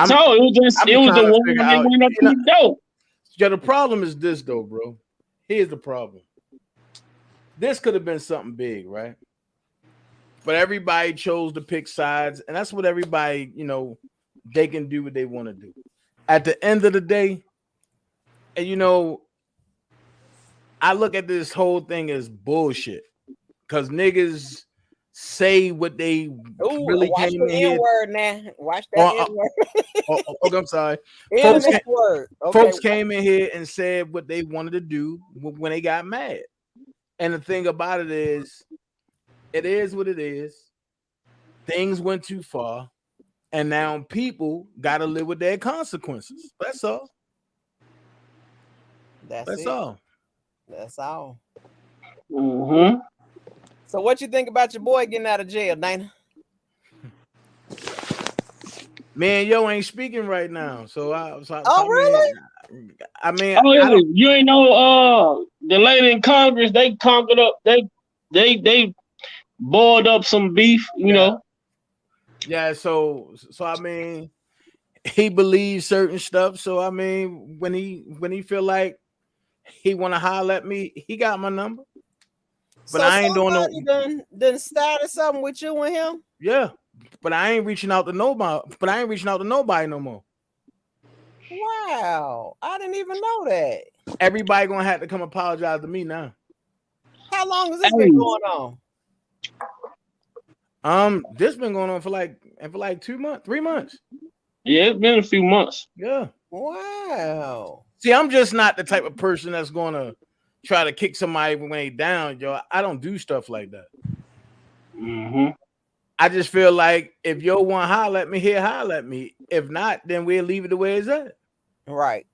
told it was a woman that went up to the door. Yeah, the problem is this though, bro. Here's the problem. This could have been something big, right? But everybody chose to pick sides, and that's what everybody, you know, they can do what they want to do. At the end of the day, and you know, I look at this whole thing as bullshit because niggas say what they really came in here. Word now. Watch that N-word. Okay, I'm sorry. Folks came in here and said what they wanted to do when they got mad. And the thing about it is what it is. Things went too far, and now people got to live with their consequences. That's all. That's all. That's all. Mm-hmm. So what you think about your boy getting out of jail, Dana? Man, yo ain't speaking right now. So really? I mean, you ain't know the lady in Congress, they conquered up, they boiled up some beef, you know. Yeah, so I mean, he believes certain stuff. So I mean, when he feel like he want to holler at me, he got my number. But so I ain't doing no. Done started something with you and him. Yeah, but I ain't reaching out to nobody. But I ain't reaching out to nobody no more. Wow, I didn't even know that. Everybody gonna have to come apologize to me now. How long has this been going on? This been going on for like 2 months, 3 months. Yeah, it's been a few months. Yeah. Wow. See, I'm just not the type of person that's gonna try to kick somebody when they down, yo. I don't do stuff like that. Mm-hmm. I just feel like if yo want to holler at me, he'll holler at me. If not, then we'll leave it the way it's at. Right.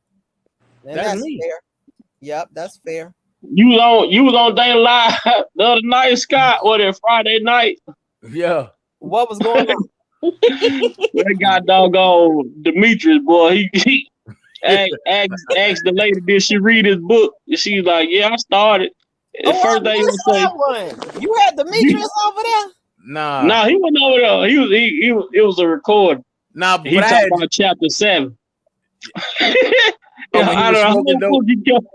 And that's me. Fair. Yep, that's fair. You was on Dana Live the other night, Scott, or that Friday night. Yeah. What was going on? That guy doggone Demetrius, boy. asked the lady, did she read his book? And she's like, yeah, I started. The Oh, I first thing you missed say, that one. You had Demetrius over there? Nah, nah, he went over there. He was it was a record. nah, He but I talked had. about chapter 7. Oh, when he Out of was the smoking whole dope. book, he kept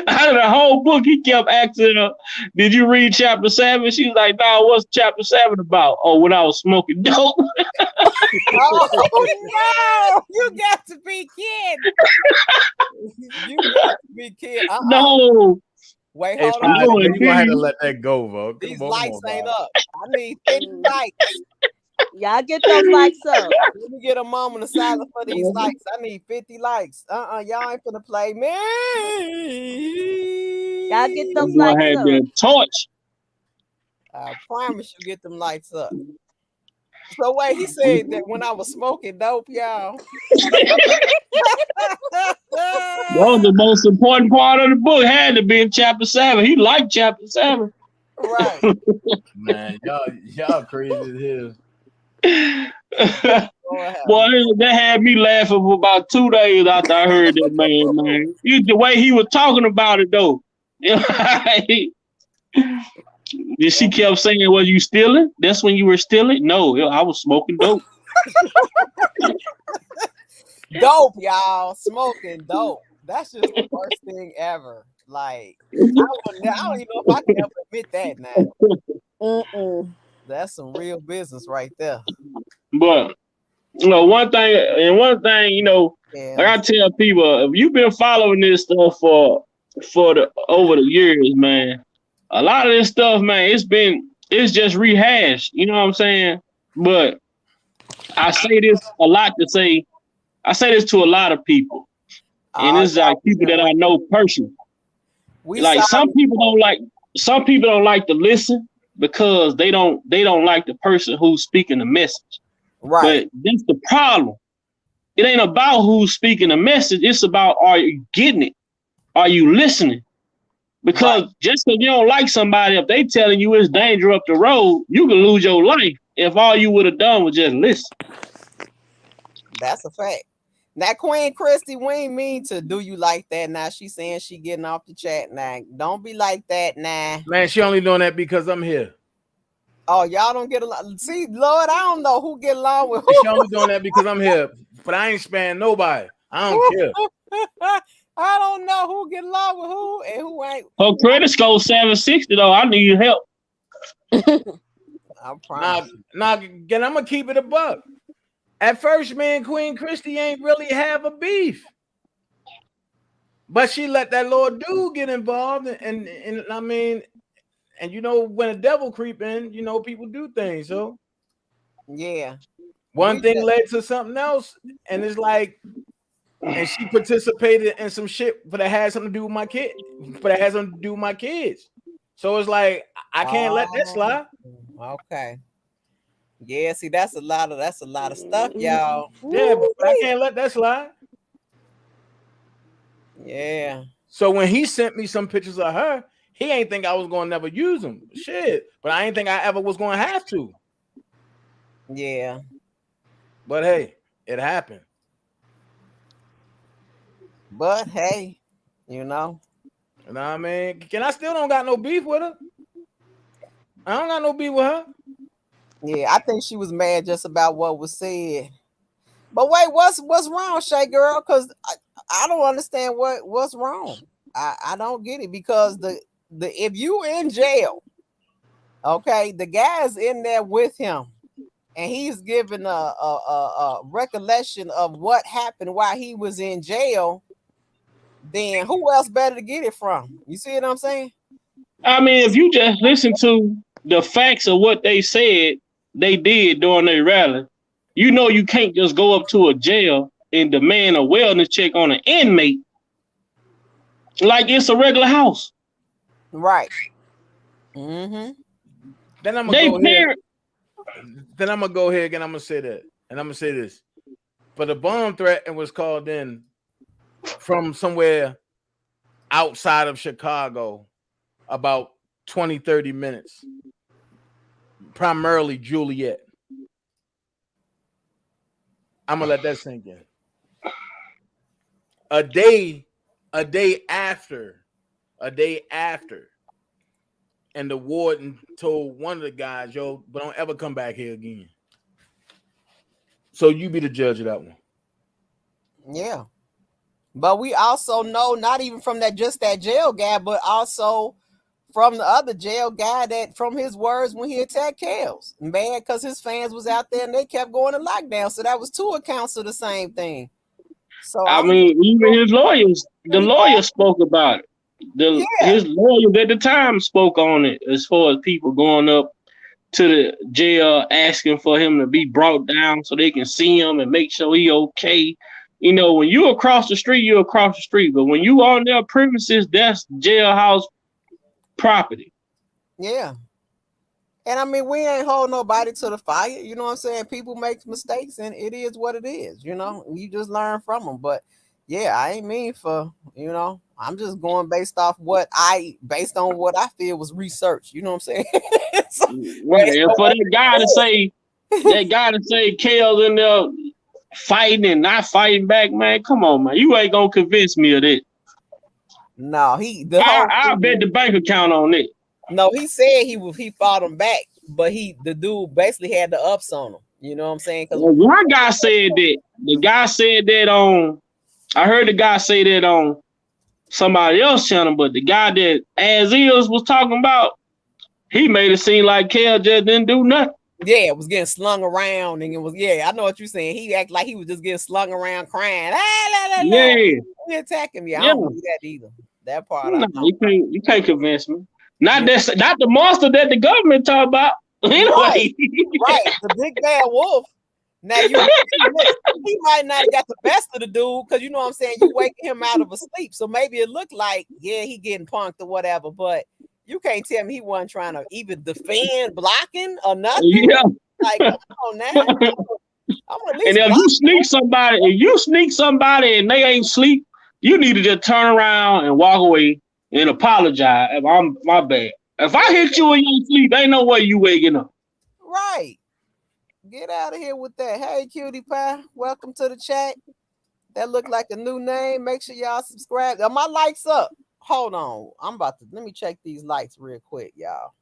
out of the whole book, he kept asking her, did you read chapter 7? She was like, no, what's chapter 7 about? Oh, when I was smoking dope. Oh no! You got to be kidding. You got to be kidding. No. Wait, Hey, hold on. Five, No, man, you gonna have to indeed. let that go, bro. These Come lights on, ain't Five. up. I need 50 likes. Y'all get those likes up. Let me get a moment of silence for these likes. I need 50 likes. Y'all ain't finna play me. Y'all get I'm those gonna likes have up. the torch. I promise you get them lights up. So wait, he said that when I was smoking dope, y'all. That was the most important part of the book. Had to be in chapter 7. He liked chapter 7. Right. Man, y'all crazy as hell. Lord have Boy, mercy. that had me laughing for about 2 days after I heard that man. The way he was talking about it though. She kept saying, was you stealing? That's when you were stealing? No, I was smoking dope. Dope, y'all. Smoking dope. That's just the worst thing ever. Like, I don't even know if I can ever admit that now. That's some real business right there. But one thing, like Yeah. I tell people, if you've been following this stuff for the over the years, man, a lot of this stuff, man, it's just rehashed. You know what I'm saying? But I say this a lot to say, I say this to a lot of people, and Oh, it's like y'all, people that I know personally. we Like sorry. some people don't like to listen because they don't like the person who's speaking the message. Right. But that's the problem. It ain't about who's speaking the message. It's about, are you getting it? Are you listening? Right. Because just because you don't like somebody, if they telling you it's danger up the road, you can lose your life if all you would have done was just listen. That's a fact. Now, Queen Christy, we ain't mean to do you like that. Now she saying she getting off the chat. Now, don't be like that. Nah. Man, she only doing that because I'm here. Oh, y'all don't get along. See, Lord, I don't know who get along with She who. only doing that because I'm here. But I ain't sparing nobody. I don't care. I don't know who get along with who and who ain't. Her credit score 760 though. I need help. I promise. Again, I'm gonna keep it a buck. At first, man, Queen Christy ain't really have a beef. But she let that little dude get involved, and I mean, and when the devil creep in, people do things. So Yeah. one thing led to something else, and it's like, and she participated in some shit, but it had something to do with my kid, but it has something to do with my kids. So it's like I can't let that slide. Okay. Yeah, see, that's a lot of stuff, y'all. Yeah, but I can't let that slide. Yeah. So when he sent me some pictures of her, he ain't think I was gonna never use them. Shit. But I ain't think I ever was gonna have to. Yeah. But hey, it happened. But hey, You know what I mean? I still don't got no beef with her. I don't got no beef with her. Yeah, I think she was mad just about what was said. But wait, what's wrong, Shay girl? Because I don't understand what's wrong. I don't get it because the if you in jail, okay, the guy's in there with him, and he's giving a recollection of what happened while he was in jail. Then who else better to get it from? You see what I'm saying? I mean, if you just listen to the facts of what they said they did during their rally, you can't just go up to a jail and demand a wellness check on an inmate like it's a regular house. Right. Mm-hmm. Then I'm gonna They go here. parent. Then I'm gonna go here again. I'm gonna say that, and I'm gonna say this. But the bomb threat and was called in from somewhere outside of Chicago about 20, 30 minutes. Primarily Juliet. I'm gonna let that sink in. a day after, a day after, and the warden told one of the guys, "Yo, but don't ever come back here again." So you be the judge of that one. Yeah. But we also know, not even from that just that jail guy, but also from the other jail guy, that from his words when he attacked Kels, mad because his fans was out there and they kept going to lockdown. So that was two accounts of the same thing. So I I'm mean, even his lawyers, the pretty lawyer spoke about it. yeah, His lawyers at the time spoke on it as far as people going up to the jail asking for him to be brought down so they can see him and make sure he okay. You know, when you across the street, you're across the street. But when you on their premises, that's jailhouse property. yeah. And I mean, we ain't hold nobody to the fire. You know what I'm saying? People make mistakes, and it is what it is. You know, you just learn from them. But yeah, I ain't mean for, you know. I'm just going based on what I feel was research. You know what I'm saying? So, Right. based And on for what that guy to say Kale's in there fighting and not fighting back, man, come on, man. You ain't gonna convince me of that. no, the whole I thing, bet the bank account on it. no, he said he fought him back, but the dude basically had the ups on him. You know what I'm saying? Because Well, one guy said that. The guy said that on. I heard the guy say that on somebody else's channel, but the guy that As Is was talking about, he made it seem like Kale just didn't do nothing. yeah, it was getting slung around, and it was I know what you're saying. He acted like he was just getting slung around, crying. Ah, la, la, la. Yeah, He attacking me. I yeah. don't believe that either. That part I No, don't. you can't convince me. Yeah. Not the monster that the government talk about. Anyway. Right, the big bad wolf. Now he might not have got the best of the dude, because you know what I'm saying, you waking him out of a sleep. So maybe it looked like, yeah, he getting punked or whatever, but you can't tell me he wasn't trying to even defend blocking or nothing. Yeah. Like, come on now. I'm gonna at least And if you sneak somebody and they ain't sleep, you need to just turn around and walk away and apologize. If I'm my bad. If I hit you in your sleep, ain't no way you waking up. right. Get out of here with that. Hey, cutie pie, welcome to the chat. That look like a new name. Make sure y'all subscribe. Are my likes up? Hold on. Let me check these likes real quick, y'all.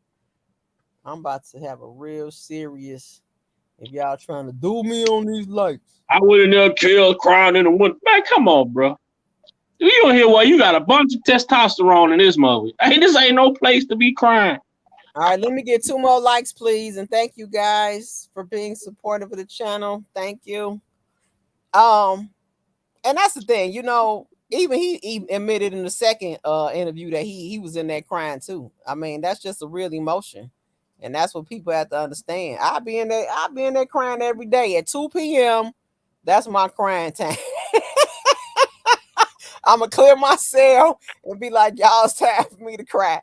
I'm about to have a real serious, if y'all trying to do me on these likes. I would have never killed crying in the winter. Man, come on, bro. You don't hear what you got a bunch of testosterone in this movie. Hey, this ain't no place to be crying. All right, let me get 2 more likes, please. And thank you guys for being supportive of the channel. Thank you. And that's the thing, you know, even he admitted in the second interview that he was in there crying too. I mean, that's just a real emotion. And that's what people have to understand. I'll be in there crying every day at 2 p.m. That's my crying time. I'm gonna clear my cell and be like, y'all, it's time for me to cry.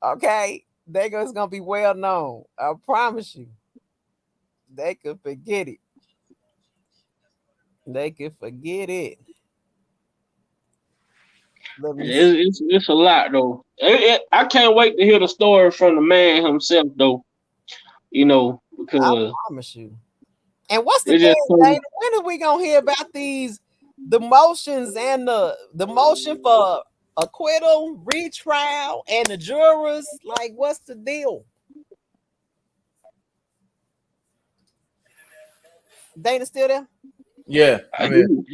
Okay. It's gonna be well known. I promise you. They could forget it. They could forget it. It's a lot though. I can't wait to hear the story from the man himself though. You know, I because promise you. And what's the it's thing, just so, Dana? When are we gonna hear about the motions and the motion for acquittal, retrial, and the jurors? Like, what's the deal? Dana still there? Yeah, I mean,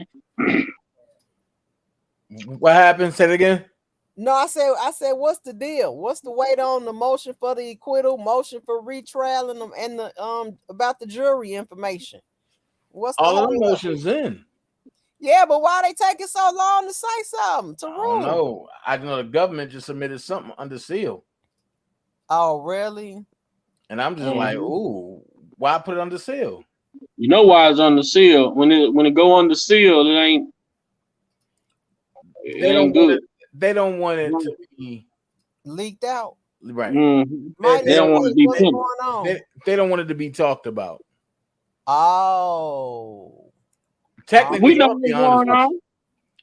what happened? Say it again. No, I said, what's the deal? What's the wait on the motion for the acquittal, motion for retrial, and the about the jury information? What's the All of the hold up? motions in. Yeah, but why they taking so long to say something to I rule? don't know. I know the government just submitted something under seal, Oh, really? and I'm just like, ooh, why put it under seal? you know why it's under seal. When it go under seal, it ain't good. They don't want it to be Leaked out. right. Might They don't want to be what's public. going on? They don't want it to be talked about. Oh, We Technically, know I'll be what's honest going with on. you.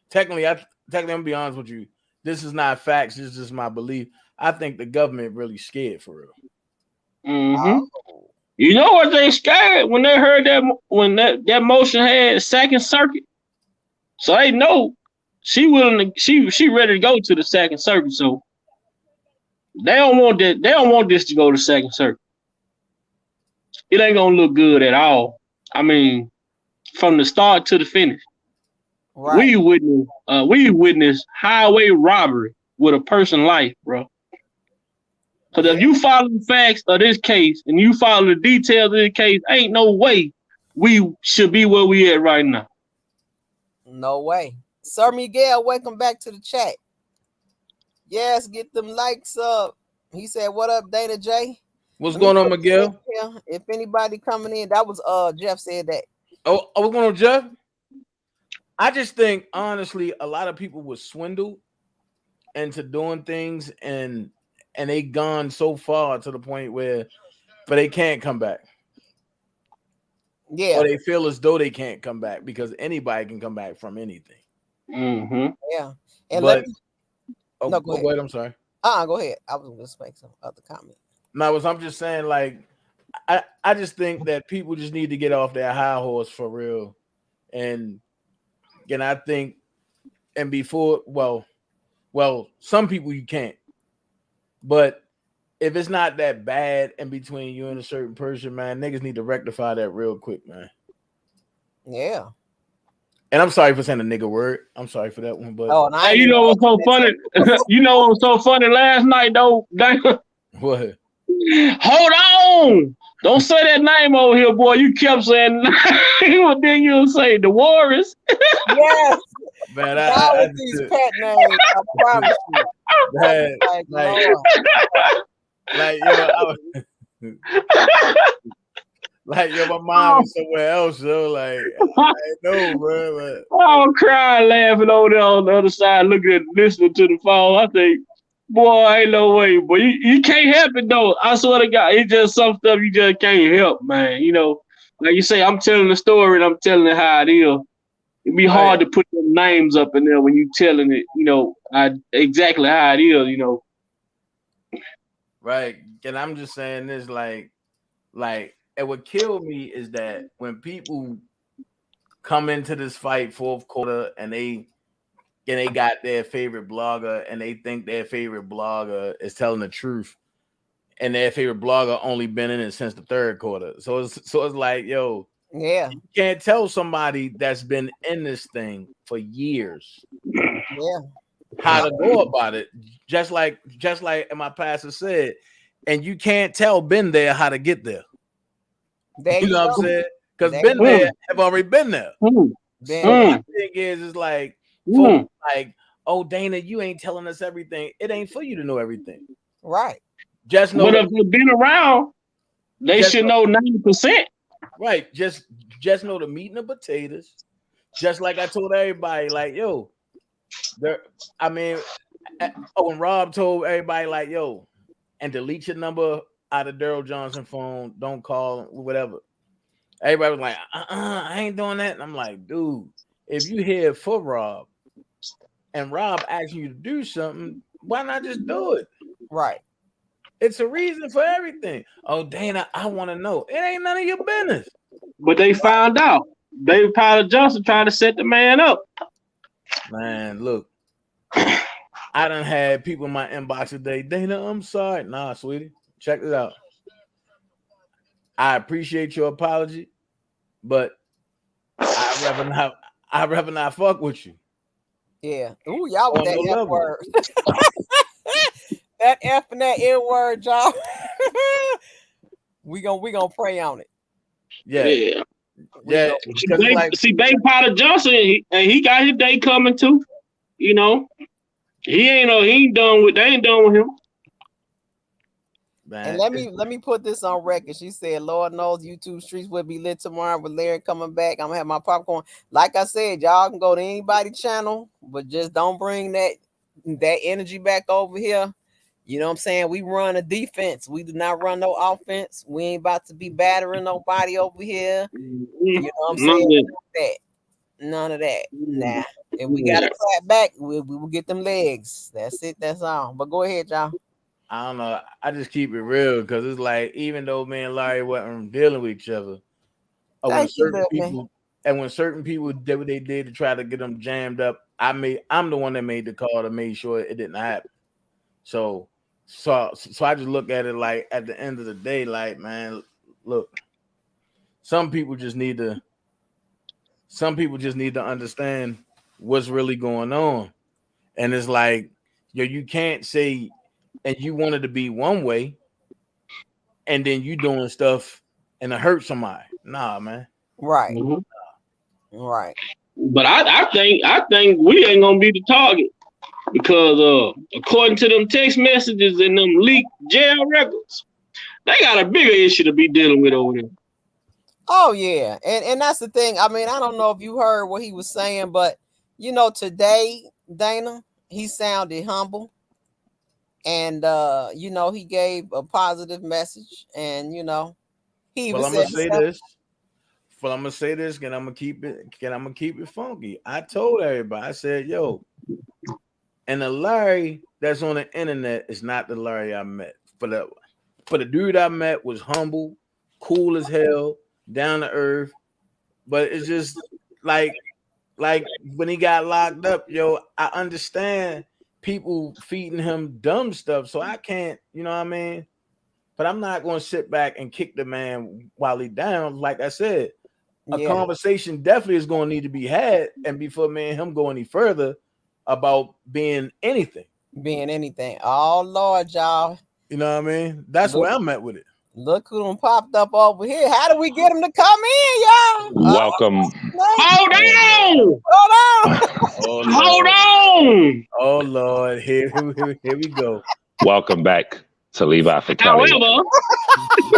Technically, I'm gonna be honest with you. This is not facts. This is just my belief. I think the government really scared for real. Oh. You know what they scared when they heard that when that motion had second circuit, so they know She willing to she ready to go to the second circuit. So they don't want that. They don't want this to go to second circuit. It ain't gonna look good at all. I mean, from the start to the finish, Right. we witness highway robbery with a person life, bro. Because if you follow the facts of this case and you follow the details of this case, ain't no way we should be where we at right now. No way. Sir Miguel, welcome back to the chat. Yes, get them likes up. He said, "What up, Dana J?" What's going on, Miguel? If anybody coming in, that was Jeff said that. Oh, what's going on, Jeff? I just think honestly, a lot of people were swindled into doing things, and they gone so far to the point where, but they can't come back. Yeah. Or they feel as though they can't come back because anybody can come back from anything. Mm-hmm. Yeah. And but, no, go ahead. I'm sorry. Go ahead. I was going to make some other comment. No, I'm just saying, like, I just think that people just need to get off their high horse for real. And I think, and before, well, some people you can't. But if it's not that bad in between you and a certain person, man, niggas need to rectify that real quick, man. Yeah. And I'm sorry for saying a nigga word. I'm sorry for that one, but hey, you know what's so funny? You know what was so funny last night though? What? Hold on! Don't say that name over here, boy. You kept saying what then you'll say the Warriors. Yes. Man, with these pet names, I promise you. Man, like yo, like yo, my mind is somewhere else, yo. Like I know, bro. But I'm crying, laughing over there on the other side, listening to the phone. I think, boy, ain't no way, boy. You can't help it though. I swear to God, it's just some stuff you just can't help, man. You know, like you say, I'm telling the story and I'm telling it how it is. It'd be hard to put them names up in there when you telling it, you know, exactly how it is, you know. Right. And I'm just saying this, like, and what killed me is that when people come into this fight fourth quarter and they got their favorite blogger and they think their favorite blogger is telling the truth, and their favorite blogger only been in it since the third quarter. So it's like, yo, yeah, you can't tell somebody that's been in this thing for years, how to go about it. Just like my pastor said, and you can't tell been there how to get there. You know what I'm saying? Because been there have already been there. So my thing is like, folks like, oh, Dana, you ain't telling us everything. It ain't for you to know everything, right? Just know. But if they've been around, they should know 90%. Right. Just know the meat and the potatoes. Just like I told everybody, like, yo, when Rob told everybody, like, yo, and delete your number out of Daryl Johnson phone, don't call, whatever. Everybody was like, I ain't doing that. And I'm like, dude, if you here for Rob and Rob asking you to do something, why not just do it? Right. It's a reason for everything. Oh, Dana, I want to know. It ain't none of your business. But they found out. David Tyler Johnson trying to set the man up. Man, look, I done had people in my inbox today. Dana, I'm sorry. Nah, sweetie, check this out. I appreciate your apology, but I'd rather not fuck with you. Yeah. Ooh, y'all with that F word. That F and that N word, y'all. we gonna pray on it. Yeah. See, David Potter Johnson, he got his day coming too. You know, they ain't done with him. Man. And let me put this on record. She said, "Lord knows YouTube streets will be lit tomorrow with Larry coming back. I'm gonna have my popcorn." Like I said, y'all can go to anybody's channel, but just don't bring that energy back over here. You know what I'm saying? We run a defense. We do not run no offense. We ain't about to be battering nobody over here. You know what I'm saying? None of that. Nah. If we got to clap back, we will get them legs. That's it. That's all. But go ahead, y'all. I don't know. I just keep it real because it's like, even though me and Larry wasn't dealing with each other, when certain people And when certain people did what they did to try to get them jammed up, I'm the one that made the call to make sure it didn't happen. So I just look at it like at the end of the day, like, man, look, some people just need to understand what's really going on. And it's like, yo, you can't say, and you wanted to be one way, and then you doing stuff and it hurt somebody. Nah, man. Right. Mhm. Right. But I think we ain't gonna be the target because according to them text messages and them leaked jail records, they got a bigger issue to be dealing with over there. Oh yeah, and that's the thing. I mean, I don't know if you heard what he was saying, but you know, today, Dana, he sounded humble, and you know, he gave a positive message, and you know, he even Well, I'm gonna said say himself, this. Well, I'm gonna say this, and I'm gonna keep it funky. I told everybody, I said, yo, and the Larry that's on the internet is not the Larry I met. For the dude I met was humble, cool as hell, down to earth. But it's just like when he got locked up, yo, I understand people feeding him dumb stuff, so I can't, you know what I mean? But I'm not gonna sit back and kick the man while he down. Like I said, a yeah, conversation definitely is going to need to be had, and before me and him go any further about being anything. being anything. Oh Lord, y'all, You know what I mean? That's look, where I'm at with it. look who done popped up over here. How do we get him to come in, y'all? Welcome. Hold on! Hold on. Oh Hold Lord. on! Oh Lord, here we go. Welcome back to Levi for Kelly However,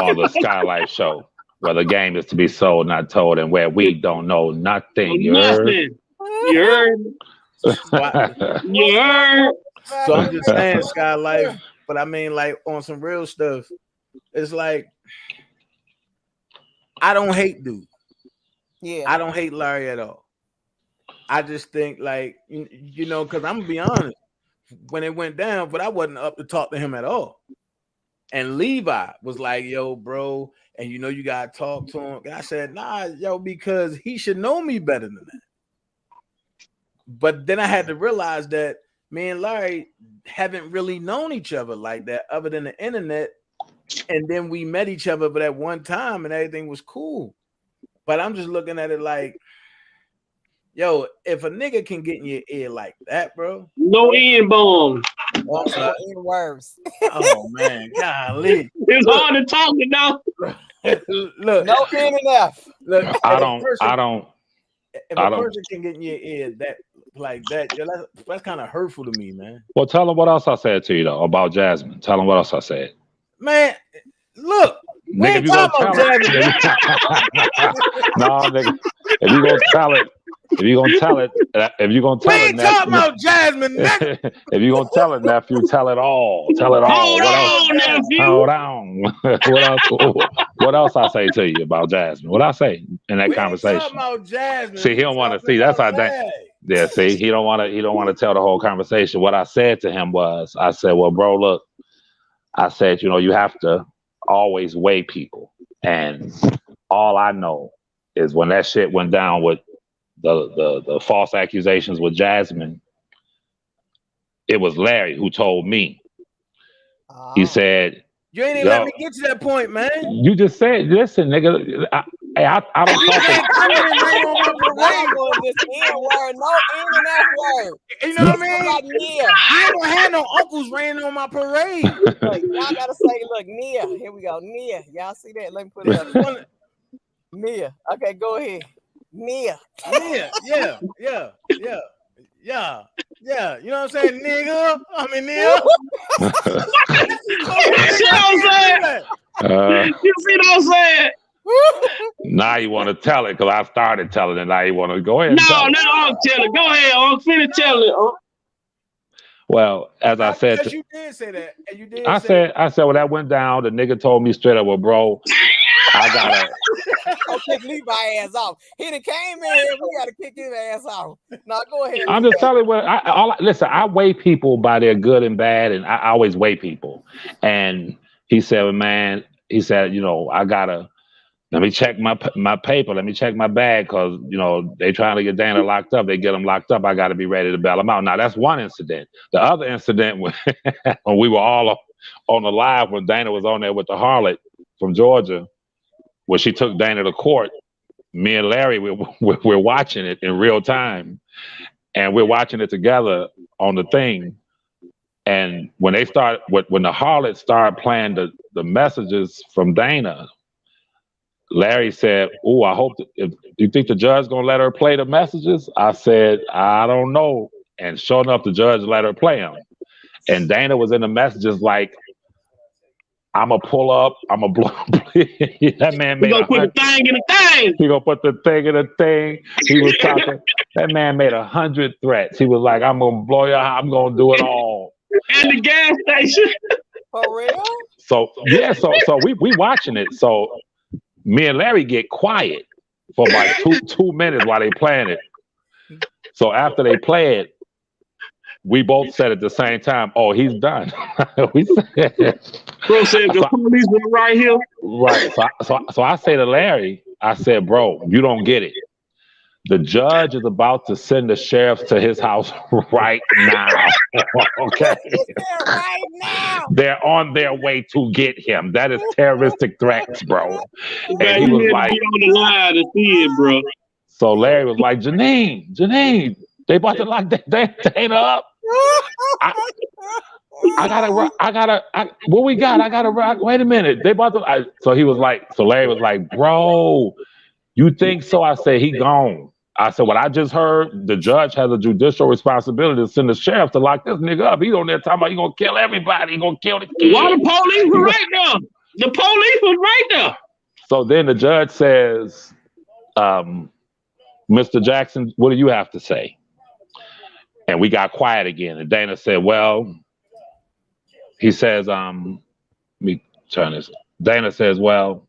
on the Skylight Show, where the game is to be sold, not told, and where we don't know nothing. You heard? nothing. You heard? You heard? So I'm just saying, Sky Life, but I mean, like on some real stuff, it's like I don't hate dude. Yeah. I don't hate Larry at all. I just think like you know, because I'm gonna be honest, when it went down, but I wasn't up to talk to him at all. And Levi was like, yo, bro, and you know you gotta talk to him. And I said, nah, yo, because he should know me better than that. But then I had to realize that me and Larry haven't really known each other like that, other than the internet. And then we met each other, but at one time, and everything was cool. But I'm just looking at it like, yo, if a nigga can get in your ear like that, bro. No N bomb. No N words. Oh man, golly. It's hard to talk it now. Look, No N and F. Look, I don't. If a person can get in your ear that like that, yo, that's kind of hurtful to me, man. Well, tell them what else I said to you though about Jasmine. Tell them what else I said. Man, look, we Nigga, ain't talking about Jasmine. No, nigga. If you gonna tell it, we ain't talking about Jasmine, nigga. If you gonna tell it, nephew, tell it all. Tell it all. Hold on, nephew. Hold on. What else I say to you about Jasmine? What I say in that conversation? Talking about Jasmine. See, he don't want to see. That's how I think. Yeah, see, he don't want to tell the whole conversation. What I said to him was, I said, well, bro, look, I said, you know, you have to always weigh people. And all I know is when that shit went down with the false accusations with Jasmine, it was Larry who told me. He said, you ain't even let me get to that point, man. You just said, listen, nigga, I don't talk to No N and F word. You know what I mean? You ain't gonna have no uncles raining on my parade. Look, y'all gotta say, look, Nia. Here we go, Nia. Y'all see that? Let me put it up. Nia. Okay, go ahead. Nia. Yeah. You know what I'm saying, nigga? I mean, nigga. You see what I'm saying? Now you want to tell it because I started telling it. Now you want to go ahead. No, I'll tell it. Go ahead, I'm finna tell it. Well, as I said, you did say that, and you did. I said, when that went down, the nigga told me straight up, well, bro, I gotta kick Levi ass off. He done came in here. We gotta kick his ass off. Now go ahead. I'm just telling you listen, I weigh people by their good and bad, and I always weigh people. And he said, man, you know, I gotta Let me check my paper. Let me check my bag because, you know, they trying to get Dana locked up. They get him locked up. I got to be ready to bail him out. Now, that's one incident. The other incident when we were all on the live when Dana was on there with the harlot from Georgia, when she took Dana to court, me and Larry, we're watching it in real time. And we're watching it together on the thing. And when the harlot started playing the messages from Dana, Larry said, "Oh, I hope if you think the judge gonna let her play the messages." I said, "I don't know." And sure enough, the judge let her play them. And Dana was in the messages like, "I'm gonna pull up. I'm gonna blow." That man made put the thing in the thing. He gonna put the thing in the thing. He was talking. That man made 100 threats. He was like, "I'm gonna blow your house. I'm gonna do it all." And the gas station. For real? So yeah, so we watching it. So me and Larry get quiet for like two minutes while they playing it. So after they play it, we both said at the same time, "Oh, he's done." We said, "Bro said the police were right here." Right. So I say to Larry, I said, "Bro, you don't get it. The judge is about to send the sheriffs to his house right now." Okay. Right now. They're on their way to get him. That is terroristic threats, bro. And he was like, on the line to see it, bro. So Larry was like, Janine, they about to lock Dana up. What we got? I gotta rock. Wait a minute. They about to. So Larry was like, "Bro, you think so?" I said, "He gone." I said, "What I just heard, the judge has a judicial responsibility to send the sheriff to lock this nigga up. He's on there talking about he gonna kill everybody. He gonna kill the kid." Why the police were right there? The police was right there. So then the judge says, "Mr. Jackson, what do you have to say?" And we got quiet again. And Dana said, "Well," he says, let me turn this. Dana says, "Well,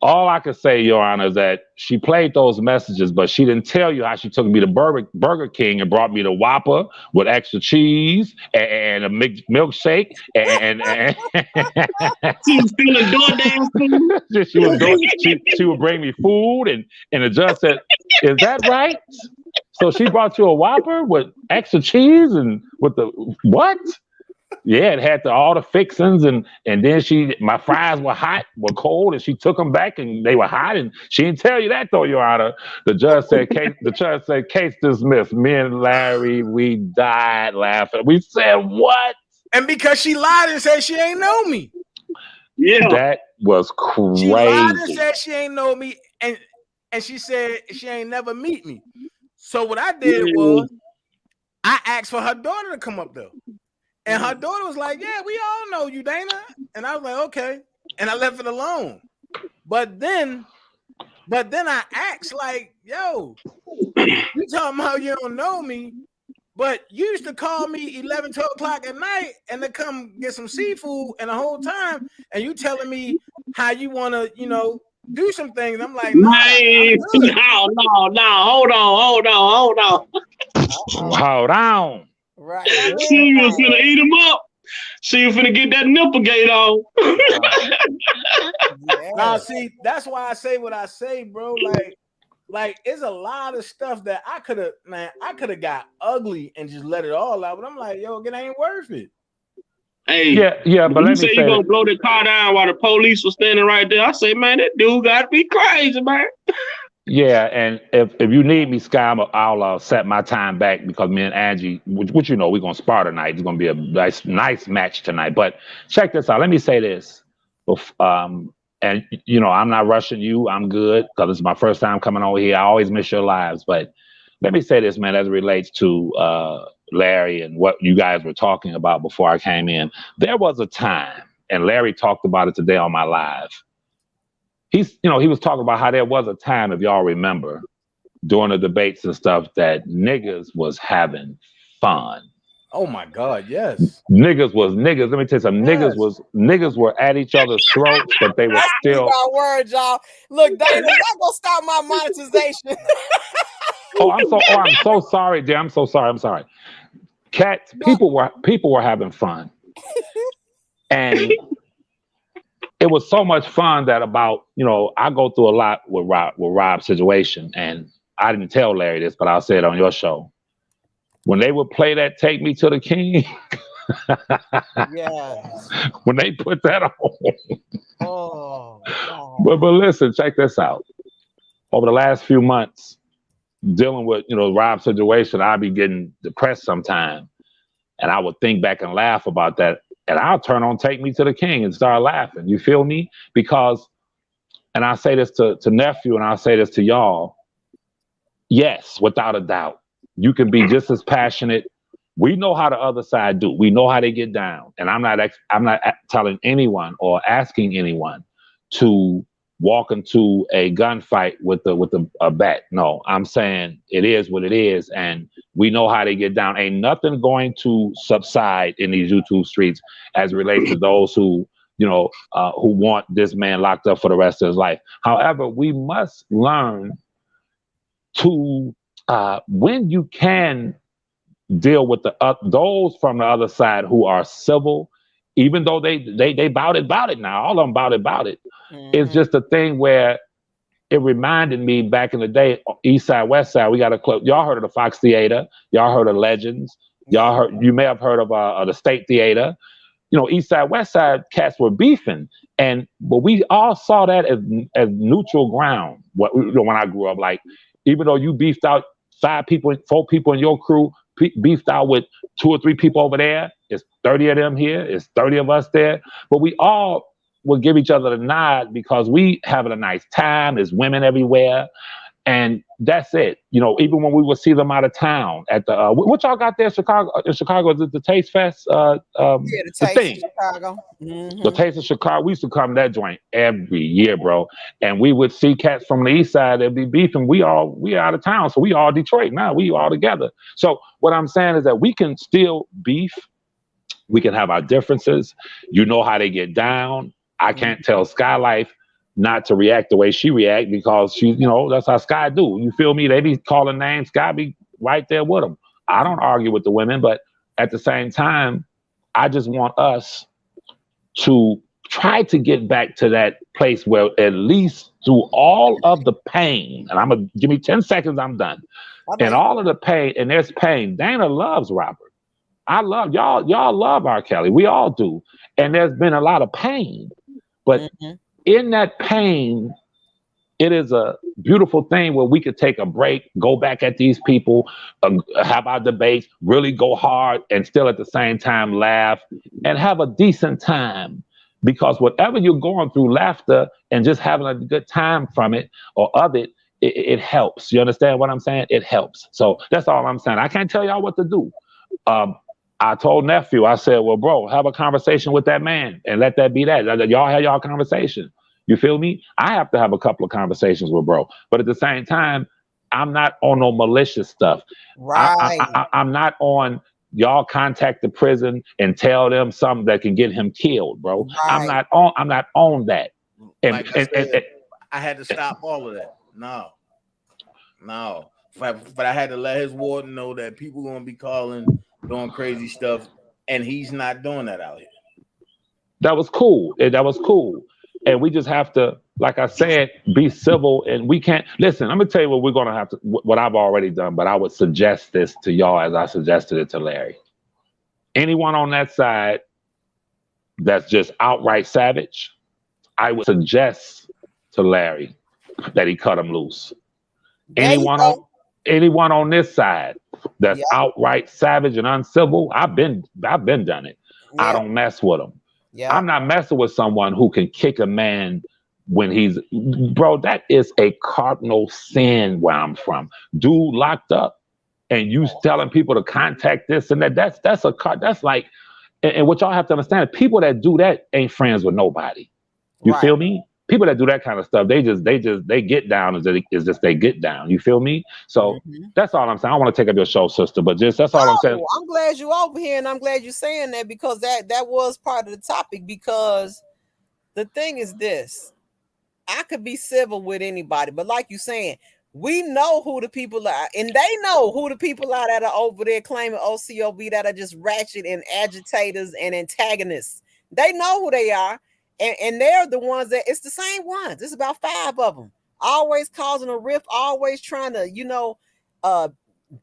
all I could say, Your Honor, is that she played those messages, but she didn't tell you how she took me to Burger King and brought me the Whopper with extra cheese and a milkshake and she was stealing DoorDash food. She would bring me food, and the judge said, "Is that right? So she brought you a Whopper with extra cheese and with the what?" Yeah, it had all the fixings, and then my fries were cold, and she took them back, and they were hot, and she didn't tell you that though, Your Honor. The judge said, "Case dismissed." Me and Larry, we died laughing. We said, "What?" And because she lied and said she ain't know me. Yeah, that was crazy. She lied and said she ain't know me, and she said she ain't never meet me. So what I did was I asked for her daughter to come up there. And her daughter was like, "Yeah, we all know you, Dana." And I was like, "Okay." And I left it alone. But then I asked, like, "Yo, you talking about you don't know me, but you used to call me 11, 12 o'clock at night and to come get some seafood, and the whole time, and you telling me how you want to, do some things." I'm like, "No, hold on. Right. She was finna eat him up. She was finna get that nipple gate on. Yeah. Now, see, that's why I say what I say, bro. Like it's a lot of stuff that I could have got ugly and just let it all out. But I'm like, yo, it ain't worth it. Hey, yeah, but let me say, you gonna blow the car down while the police was standing right there. I say, man, that dude got to be crazy, man. Yeah, and if you need me, Sky, I'll set my time back because me and Angie, which we're gonna spar tonight. It's gonna be a nice match tonight. But check this out. Let me say this, and I'm not rushing you. I'm good because it's my first time coming over here. I always miss your lives, but let me say this, man, as it relates to Larry and what you guys were talking about before I came in. There was a time, and Larry talked about it today on my live. He was talking about how there was a time, if y'all remember, during the debates and stuff, that niggas was having fun. Oh my God, yes. Niggas was niggas. Let me tell you something. Yes. Niggas were at each other's throats, but they were still. Words, y'all. Look, Dana, y'all gonna stop my monetization. I'm so sorry, dear. I'm so sorry. I'm sorry. Cats, people were having fun, and it was so much fun that about, I go through a lot with Rob's situation, and I didn't tell Larry this, but I'll say it on your show. When they would play that "Take Me to the King," Yes. when they put that on. Oh, God. But listen, check this out. Over the last few months, dealing with Rob's situation, I'd be getting depressed sometime, and I would think back and laugh about that, and I'll turn on "Take Me to the King" and start laughing. You feel me? Because, and I say this to nephew, and I'll say this to y'all. Yes, without a doubt, you can be just as passionate. We know how the other side do. We know how they get down, and I'm not telling anyone or asking anyone to walk into a gunfight with a bat. No, I'm saying it is what it is, and we know how they get down. Ain't nothing going to subside in these YouTube streets as it relates to those who want this man locked up for the rest of his life. However, we must learn to when you can deal with those from the other side who are civil, even though they bout it now. All of them bout it. It's just a thing where it reminded me back in the day, East Side, West Side. We got a club. Y'all heard of the Fox Theater? Y'all heard of Legends? You may have heard of the State Theater. East Side, West Side cats were beefing, but we all saw that as neutral ground. When I grew up, like, even though you beefed out 4 people in your crew, beefed out with 2 or 3 people over there, it's 30 of them here, it's 30 of us there, but we all would give each other the nod because we having a nice time. There's women everywhere. And that's it. Even when we would see them out of town at the what y'all got there in Chicago? In Chicago, is it the Taste Fest? The Taste thing. of Chicago. The Taste of Chicago. We used to come to that joint every year, bro. And we would see cats from the East Side that be beefing. We out of town, so we all Detroit now. We all together. So what I'm saying is that we can still beef. We can have our differences. You know how they get down. I can't tell Skylife not to react the way she react because she, that's how Sky do. You feel me? They be calling names. Sky be right there with them. I don't argue with the women, but at the same time, I just want us to try to get back to that place where at least through all of the pain, and I'm going to give me 10 seconds, I'm done. Okay. And all of the pain, and there's pain. Dana loves Robert. I love y'all love R. Kelly. We all do. And there's been a lot of pain, but in that pain, it is a beautiful thing where we could take a break, go back at these people, have our debates, really go hard, and still at the same time laugh and have a decent time. Because whatever you're going through, laughter and just having a good time from it or of it, it helps. You understand what I'm saying? It helps. So that's all I'm saying. I can't tell y'all what to do. I told nephew, I said, well, bro, have a conversation with that man and let that be that. Y'all have y'all conversation. You feel me? I have to have a couple of conversations with bro. But at the same time, I'm not on no malicious stuff. Right. I'm not on y'all contact the prison and tell them something that can get him killed, bro. Right. I'm not on that. And, like I said, I had to stop all of that. No. But I had to let his warden know that people gonna be calling, doing crazy stuff, and he's not doing that out here. That was cool. And we just have to, like I said, be civil. And we can't listen. I'm gonna tell you what we're gonna have to. What I've already done, but I would suggest this to y'all as I suggested it to Larry. Anyone on that side that's just outright savage, I would suggest to Larry that he cut him loose. Anyone on this side that's outright savage and uncivil, I've been done it. Yeah. I don't mess with them. Yeah. I'm not messing with someone who can kick a man when he's, bro, that is a cardinal sin where I'm from. Dude locked up and you telling people to contact this and that. That's like, and what y'all have to understand, people that do that ain't friends with nobody. You feel me? People that do that kind of stuff, they get down is just they get down. You feel me? So that's all I'm saying. I don't want to take up your show, sister, but that's all I'm saying. I'm glad you over here, and I'm glad you're saying that because that was part of the topic. Because the thing is this: I could be civil with anybody, but like you're saying, we know who the people are, and they know who the people are that are over there claiming OCOB that are just ratchet and agitators and antagonists. They know who they are. And they're the ones that it's the same ones. It's about 5 of them, always causing a rift, always trying to,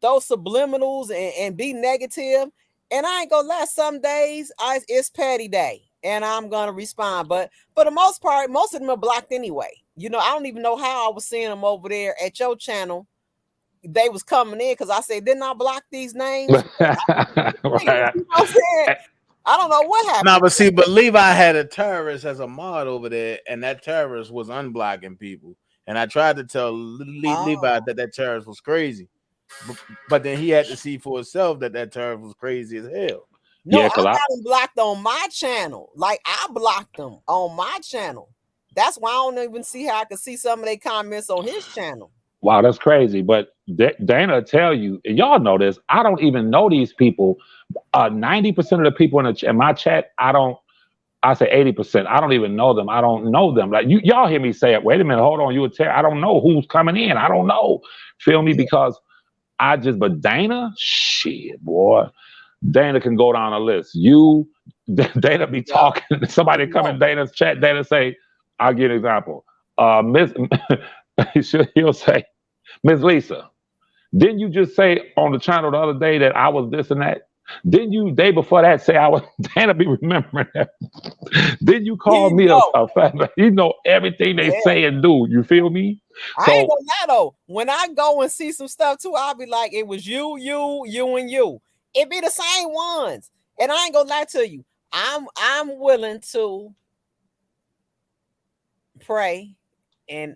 throw subliminals and be negative. And I ain't gonna lie, some days it's petty day and I'm gonna respond. But for the most part, most of them are blocked anyway. I don't even know how I was seeing them over there at your channel. They was coming in because I said, didn't I block these names? Right. What I'm saying? I don't know what happened. No, but Levi had a terrorist as a mod over there, and that terrorist was unblocking people. And I tried to tell Levi that terrorist was crazy. But then he had to see for himself that terrorist was crazy as hell. No, I got them blocked on my channel. Like, I blocked them on my channel. That's why I don't even see how I can see some of their comments on his channel. Wow, that's crazy. But Dana tell you, and y'all know this, I don't even know these people. 90% of the people in my chat, I say 80%. I don't even know them. I don't know them. Like y'all hear me say, wait a minute, hold on, you a terror. I don't know who's coming in. I don't know. Feel me? Because but Dana, shit, boy. Dana can go down a list. Dana be talking. Somebody come in Dana's chat, Dana say, I'll give an example. He'll say, Miss Lisa, didn't you just say on the channel the other day that I was this and that? Didn't you day before that say I was? Dana be remembering that. Didn't you call me a fat? You know everything they say and do. You feel me? I ain't gonna lie though. When I go and see some stuff too, I'll be like, it was you, and you. It be the same ones. And I ain't gonna lie to you. I'm willing to pray and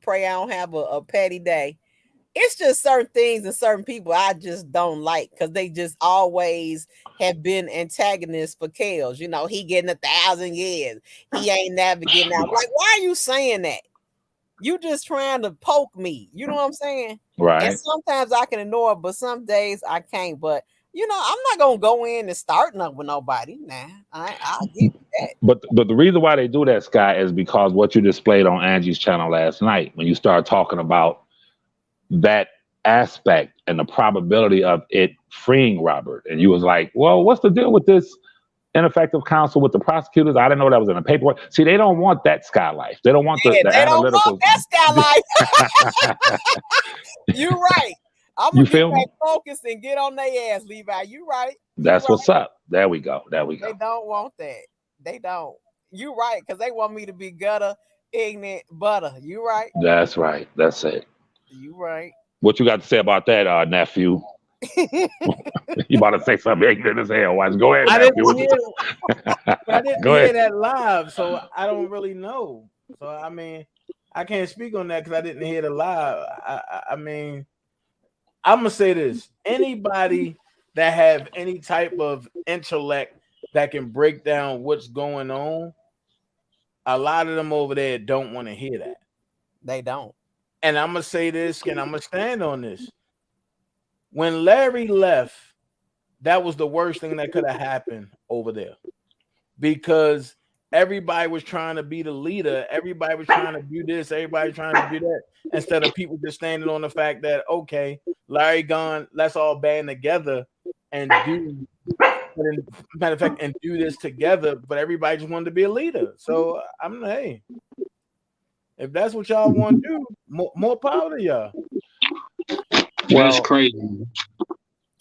pray I don't have a petty day. It's just certain things and certain people I just don't like because they just always have been antagonists for Kales. He getting 1,000 years. He ain't never getting out. Like, why are you saying that? You just trying to poke me. You know what I'm saying? Right. And sometimes I can ignore it, but some days I can't. But I'm not gonna go in and start nothing with nobody. Nah, I'll give you that. But the reason why they do that, Sky, is because what you displayed on Angie's channel last night when you started talking about that aspect and the probability of it freeing Robert, and you was like, well, what's the deal with this ineffective counsel with the prosecutors? I didn't know that was in the paperwork. See, they don't want that Sky life. They don't want the analytical. Don't want that Sky life. You're right. I'm gonna get back focused and get on their ass, Levi. You right. That's what's up. There we go. They don't want that. They don't. You right, because they want me to be gutter, ignorant, butter. You right. That's right. That's it. You right. What you got to say about that, nephew? You about to say something ignorant as hell. Watch. Go ahead. I nephew. didn't hear that live, so I don't really know. So I mean, I can't speak on that because I didn't hear the live. I mean, I'm gonna say this: anybody that have any type of intellect that can break down what's going on, a lot of them over there don't want to hear that. They don't. And I'm gonna say this, and I'm gonna stand on this. When Larry left, that was the worst thing that could have happened over there, because everybody was trying to be the leader. Everybody was trying to do this. Everybody trying to do that, instead of people just standing on the fact that, okay, Larry gone, let's all band together and do. Matter of fact, and do this together. But everybody just wanted to be a leader. So I'm like, hey, if that's what y'all want to do, more power to y'all. That's crazy.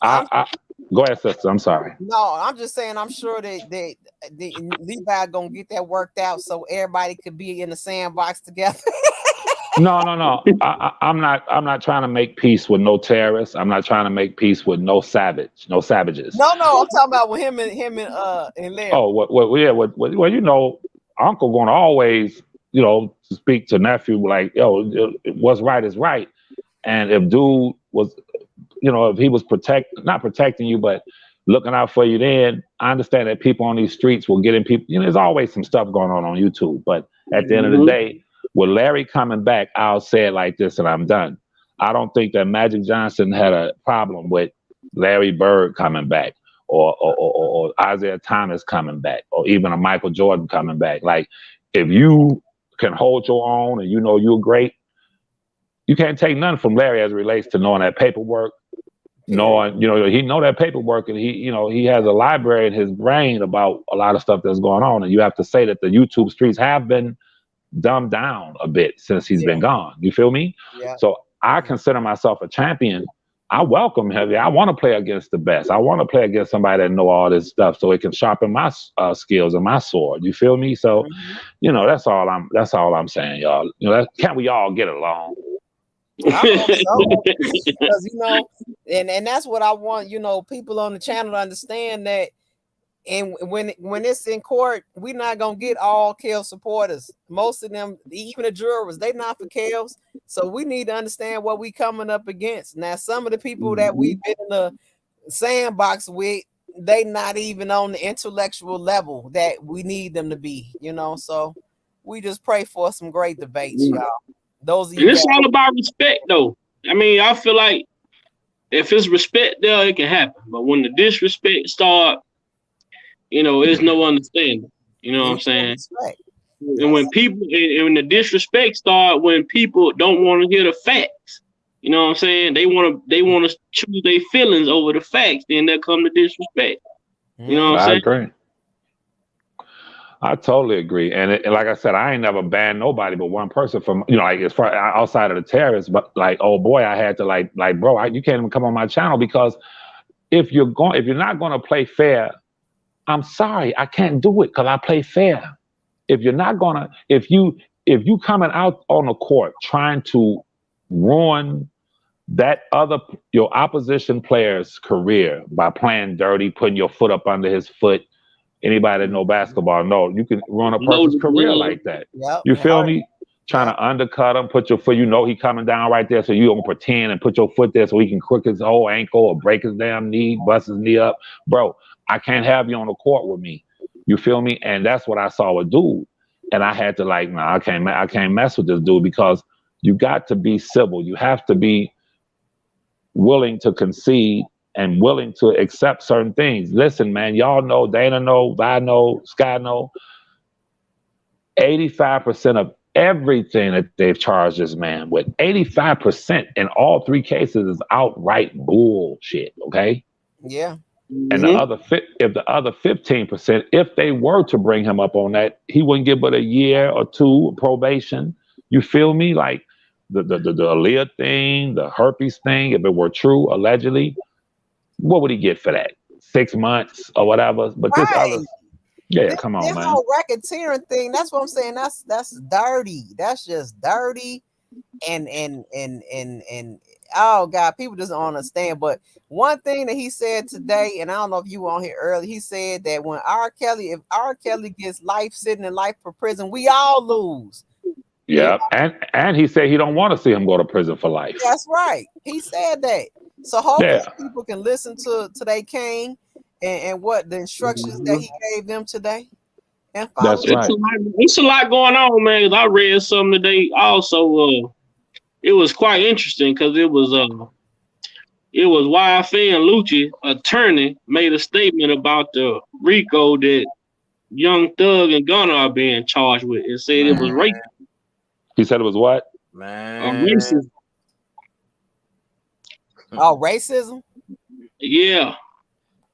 Go ahead, sister. I'm sorry. No, I'm just saying. I'm sure that Levi gonna get that worked out so everybody could be in the sandbox together. No. I'm not trying to make peace with no terrorists. I'm not trying to make peace with no savages. No, I'm talking about with him and Larry. Oh, well, Uncle gonna always, speak to nephew like, yo, what's right is right. And if dude was, if he was not protecting you, but looking out for you, then I understand that people on these streets will get in people. There's always some stuff going on YouTube, but at the end of the day, with Larry coming back, I'll say it like this and I'm done. I don't think that Magic Johnson had a problem with Larry Bird coming back or Isaiah Thomas coming back or even a Michael Jordan coming back. Like, if you can hold your own and you're great, you can't take none from Larry as it relates to knowing that paperwork, knowing, he know that paperwork, and he has a library in his brain about a lot of stuff that's going on. And you have to say that the YouTube streets have been dumbed down a bit since he's been gone. You feel me? Yeah. So I consider myself a champion. I welcome him. I want to play against the best. I want to play against somebody that know all this stuff, so it can sharpen my skills and my sword. You feel me? So, that's all I'm saying, y'all. Can't we all get along? I hope so. Because and that's what I want, people on the channel to understand that. And when it's in court, we're not gonna get all Kel supporters. Most of them, even the jurors, they not for Kels. So we need to understand what we coming up against. Now, some of the people that we've been in the sandbox with, they not even on the intellectual level that we need them to be. So we just pray for some great debates, y'all. Those of you. And it's all about respect, though. I mean, I feel like if it's respect there, it can happen. But when the disrespect start, there's no understanding. You know what I'm saying? Right. And when people, and when the disrespect start, when people don't want to hear the facts, you know what I'm saying? They want to choose their feelings over the facts. Then there come the disrespect. You know what I'm saying? I agree. I totally agree. And like I said, I ain't never banned nobody but one person from, like as far outside of the terrorists. But like, oh boy, I had to like, bro, you can't even come on my channel, because if you're not going to play fair, I'm sorry, I can't do it because I play fair. If you're not gonna, if you coming out on the court trying to ruin your opposition player's career by playing dirty, putting your foot up under his foot. Anybody that know basketball know you can ruin a person's career like that. Yep. You feel me? Trying to undercut him, put your foot. He coming down right there, so you don't pretend and put your foot there so he can crook his whole ankle or break his damn knee, bust his knee up, bro. I can't have you on the court with me. You feel me? And that's what I saw with dude. And I had to I can't mess with this dude, because you got to be civil. You have to be willing to concede and willing to accept certain things. Listen, man, y'all know, Dana know, I know, Sky know, 85% of everything that they've charged this man with, 85% in all three cases is outright bullshit, okay? Yeah. And the other 15%, if they were to bring him up on that, he wouldn't get but a year or two probation. You feel me? Like the Aaliyah thing, the herpes thing, if it were true, allegedly, what would he get for that? 6 months or whatever. But this other, come on, man. This whole racketeering thing, that's what I'm saying. That's dirty. That's just dirty. And oh God, people just don't understand. But one thing that he said today, and I don't know if you were on here early, he said that when if R. Kelly gets life sitting in life for prison, we all lose. Yeah, and he said he don't want to see him go to prison for life. That's right. He said that. So hopefully people can listen to their king and what the instructions that he gave them today. And follow. That's right. It's a lot going on, man. I read something today also. It was quite interesting because it was YFN Lucci attorney made a statement about the RICO that Young Thug and Gunna are being charged with, and said it was racist. He said it was what? Racism. Oh, racism? Yeah.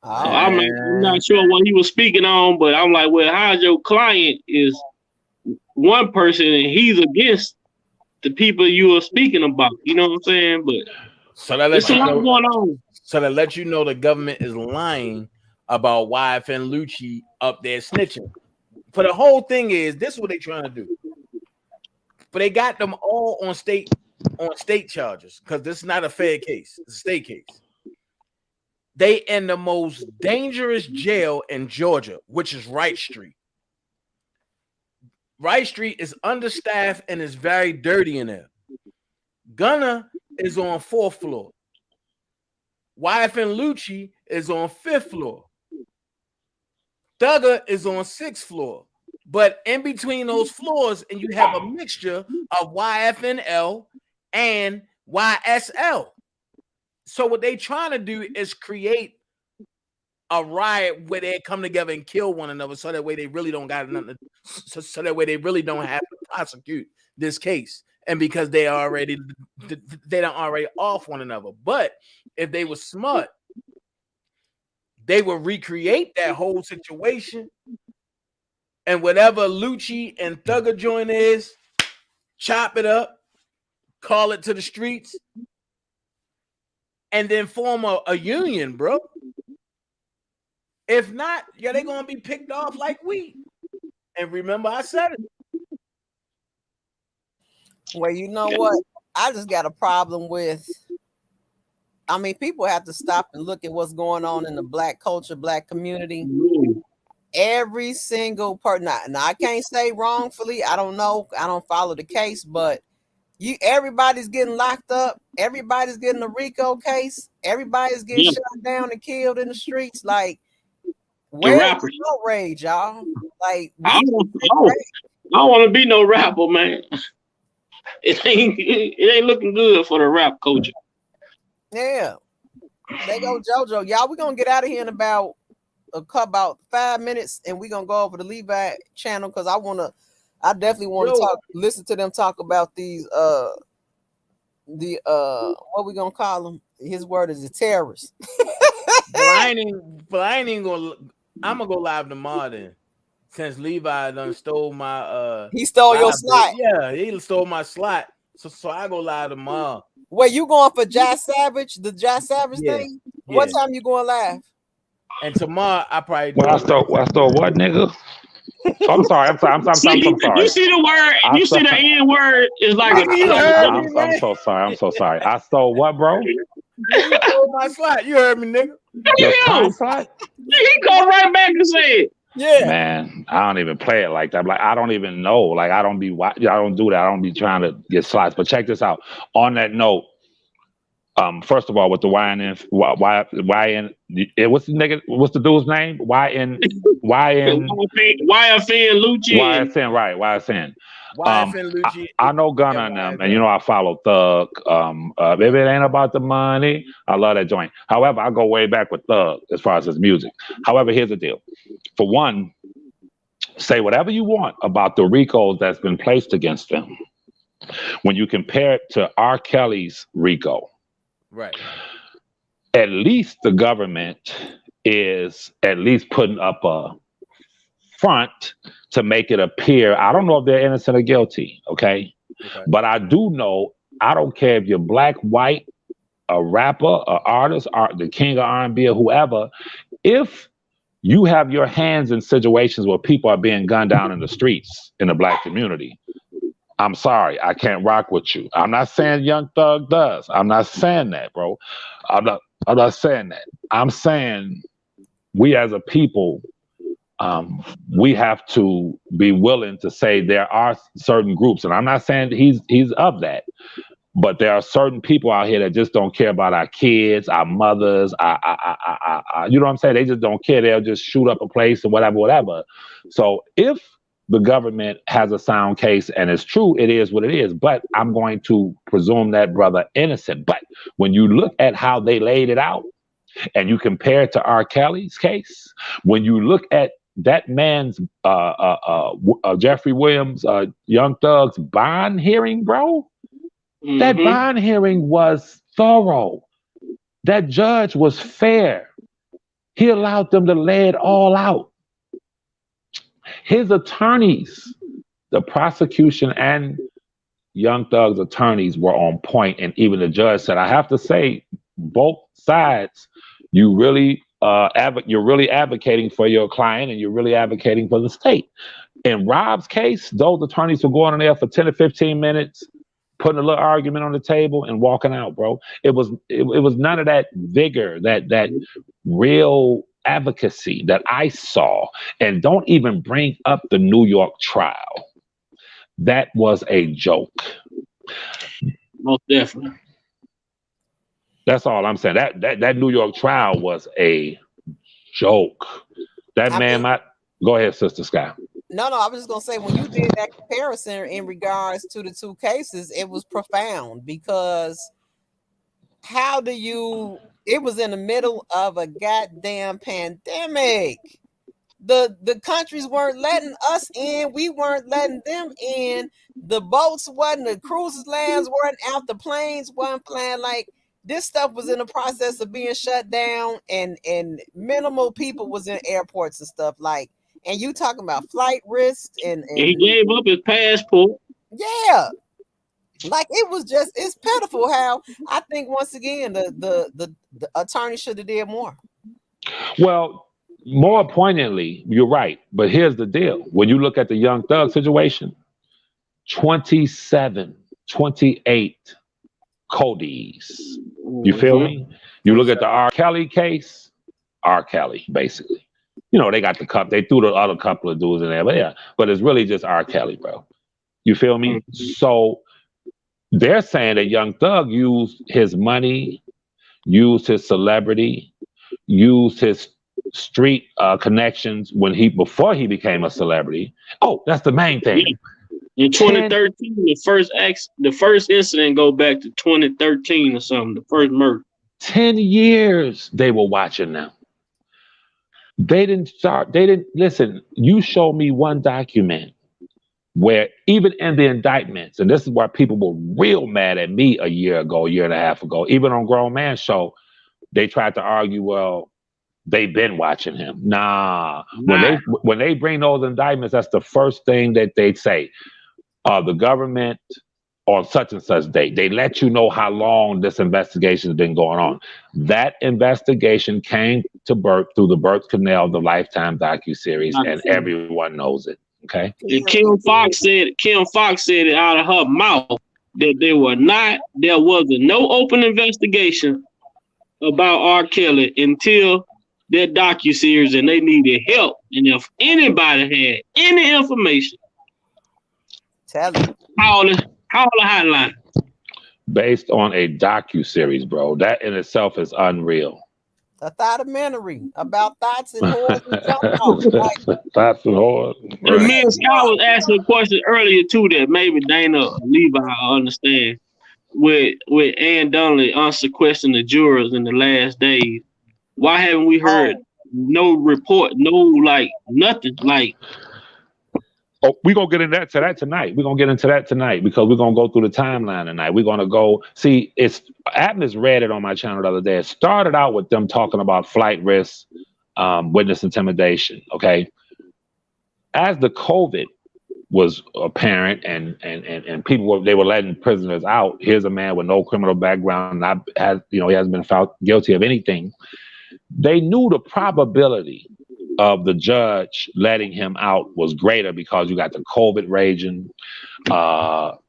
Oh, I'm not sure what he was speaking on, but I'm like, well, how's your client is one person and he's against the people you are speaking about? You know what I'm saying? But so that there's a lot going on. So that lets you know the government is lying about YFN Lucci up there snitching. For the whole thing is, this is what they're trying to do. But they got them all on state charges because this is not a fair case. It's a state case. They in the most dangerous jail in Georgia, which is Wright Street. Wright Street is understaffed and is very dirty in there. Gunna is on 4th floor. YFN Lucci is on 5th floor. Thugger is on 6th floor. But in between those floors, and you have a mixture of YFNL and YSL. So what they trying to do is create a riot where they come together and kill one another, so that way they really don't got nothing. So that way they really don't have to prosecute this case. and because they don't already off one another. But if they were smart, they would recreate that whole situation, and whatever Lucci and Thugger joint is, chop it up, call it to the streets, and then form a union, bro. If not, yeah, they're gonna be picked off like we. And remember, I said it. Well, you know what? I just got a problem with. I mean, people have to stop and look at what's going on in the black culture, black community. Every single person. Now, I can't say wrongfully. I don't know. I don't follow the case, but everybody's getting locked up. Everybody's getting a RICO case. Everybody's getting shot down and killed in the streets. Like, where's the outrage, y'all? Like, I don't want to be no rapper, man. It ain't looking good for the rap culture. Yeah. They go JoJo. Y'all, we're gonna get out of here in about 5 minutes, and we're gonna go over to Levi channel because I definitely want to listen to them talk about these what we gonna call them? His word is the terrorists. But I ain't even gonna. I'm gonna go live tomorrow then. Since Levi done stole my he stole your slot. Yeah, he stole my slot. So I go live tomorrow. Where you going for Jazz Savage? The Jazz Savage thing? Yeah. What time you going live? And tomorrow I probably I stole what, nigga? I'm sorry. I'm sorry. You see the word? You see the N word is like I'm so sorry. I'm so sorry. I stole what, bro? You stole my slot. You heard me, nigga. Your slot? He go right back and say it. Yeah, man, I don't even play it like that. Like, I don't even know. Like, I don't do that. I don't be trying to get slots. But check this out. On that note, first of all, with the YN, what's the dude's name? YFN Lucci. YFN, right? YFN. YFN Lucci. I know Gunna and them, and you know I follow Thug. If it ain't about the money, I love that joint. However, I go way back with Thug as far as his music. However, here's the deal. For one, say whatever you want about the RICOs that's been placed against them. When you compare it to R. Kelly's RICO, right? At least the government is at least putting up a front to make it appear. I don't know if they're innocent or guilty, okay? But I do know, I don't care if you're black, white, a rapper, an artist, the king of R&B or whoever, if you have your hands in situations where people are being gunned down in the streets in the black community, I'm sorry, I can't rock with you. I'm not saying Young Thug does. I'm not saying that, bro. I'm not saying that. I'm saying we as a people, we have to be willing to say there are certain groups, and I'm not saying he's of that, but there are certain people out here that just don't care about our kids, our mothers, you know what I'm saying? They just don't care. They'll just shoot up a place and whatever. So if the government has a sound case and it's true, it is what it is. But I'm going to presume that brother innocent. But when you look at how they laid it out and you compare it to R. Kelly's case, when you look at that man's Jeffrey Williams, Young Thug's bond hearing, bro, that bond hearing was thorough. That judge was fair. He allowed them to lay it all out. His attorneys, the prosecution and Young Thug's attorneys were on point, and even the judge said, I have to say, both sides, you're really advocating for your client and you're really advocating for the state. In Rob's case, those attorneys were going in there for 10 to 15 minutes, putting a little argument on the table and walking out, bro. It was none of that vigor, that real advocacy that I saw. And don't even bring up the New York trial. That was a joke. Most definitely. That's all I'm saying. That New York trial was a joke. Go ahead, Sister Sky. No, I was just gonna say, when you did that comparison in regards to the two cases, it was profound, because it was in the middle of a goddamn pandemic. the countries weren't letting us in. We weren't letting them in. The boats wasn't, the cruises lands weren't out, the planes weren't flying. Like, this stuff was in the process of being shut down, and minimal people was in airports and stuff. Like, and you talking about flight risks and he gave up his passport. yeah. Like, it was just, it's pitiful how I think once again the attorney should have did more. Well, more poignantly, you're right. But here's the deal. When you look at the Young Thug situation, 27, 28 Codys. You feel me? You look at the R. Kelly case, R. Kelly, basically. You know, they got the cup. They threw the other couple of dudes in there. But yeah, but it's really just R. Kelly, bro. You feel me? So they're saying that Young Thug used his money, used his celebrity, used his street connections before he became a celebrity. Oh, that's the main thing. In 2013, the first incident go back to 2013 or something. The first murder. 10 years they were watching them. They didn't listen. You show me one document where even in the indictments, and this is why people were real mad at me a year and a half ago, even on Grown Man Show, they tried to argue, well, they've been watching him. Nah. When they bring those indictments, that's the first thing that they say. The government on such and such date, they let you know how long this investigation has been going on. That investigation came to birth through the birth canal of the Lifetime docuseries, and everyone knows it. Okay. And Kim Fox said it out of her mouth that there was no open investigation about R. Kelly until that docuseries, and they needed help. And if anybody had any information, tell them. Call the hotline. Based on a docuseries, bro. That in itself is unreal. A documentary about thoughts and whores and junk. Thoughts and whores. Right. And me and Scott was asking a question earlier too that maybe Dana Levi understand. With Ann Donnelly answer question the jurors in the last days. Why haven't we heard no report, nothing? We're going to get into that tonight. We're going to get into that tonight because we're going to go through the timeline tonight. We're going to go see, Atlas read it on my channel the other day. It started out with them talking about flight risks, witness intimidation. Okay. As the COVID was apparent and people they were letting prisoners out. Here's a man with no criminal background, he hasn't been found guilty of anything. They knew the probability of the judge letting him out was greater because you got the COVID raging.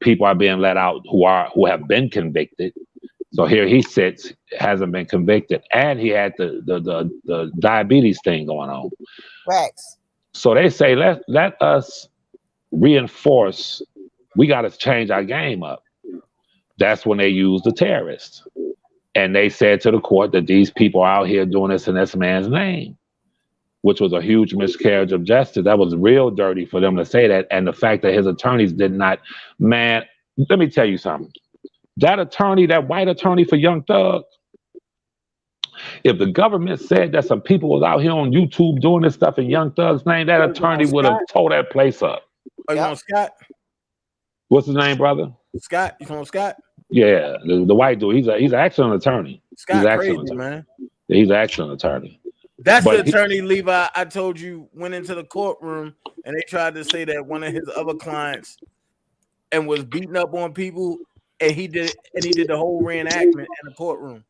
People are being let out who have been convicted. So here he sits, hasn't been convicted, and he had the diabetes thing going on. Facts. So they say let us reinforce. We got to change our game up. That's when they used the terrorists, and they said to the court that these people are out here doing this in this man's name, which was a huge miscarriage of justice. That was real dirty for them to say that. And the fact that his attorneys did not, man, let me tell you something. That attorney, that white attorney for Young Thug, if the government said that some people was out here on YouTube doing this stuff in Young Thug's name, that attorney would have tore that place up. Are you on Scott? What's his name, brother? Scott. You from Scott? Yeah, the white dude. He's an excellent attorney. Scott crazy, man. Yeah, he's an excellent attorney. That's the attorney, Levi, I told you went into the courtroom and they tried to say that one of his other clients and was beating up on people, and he did the whole reenactment in the courtroom.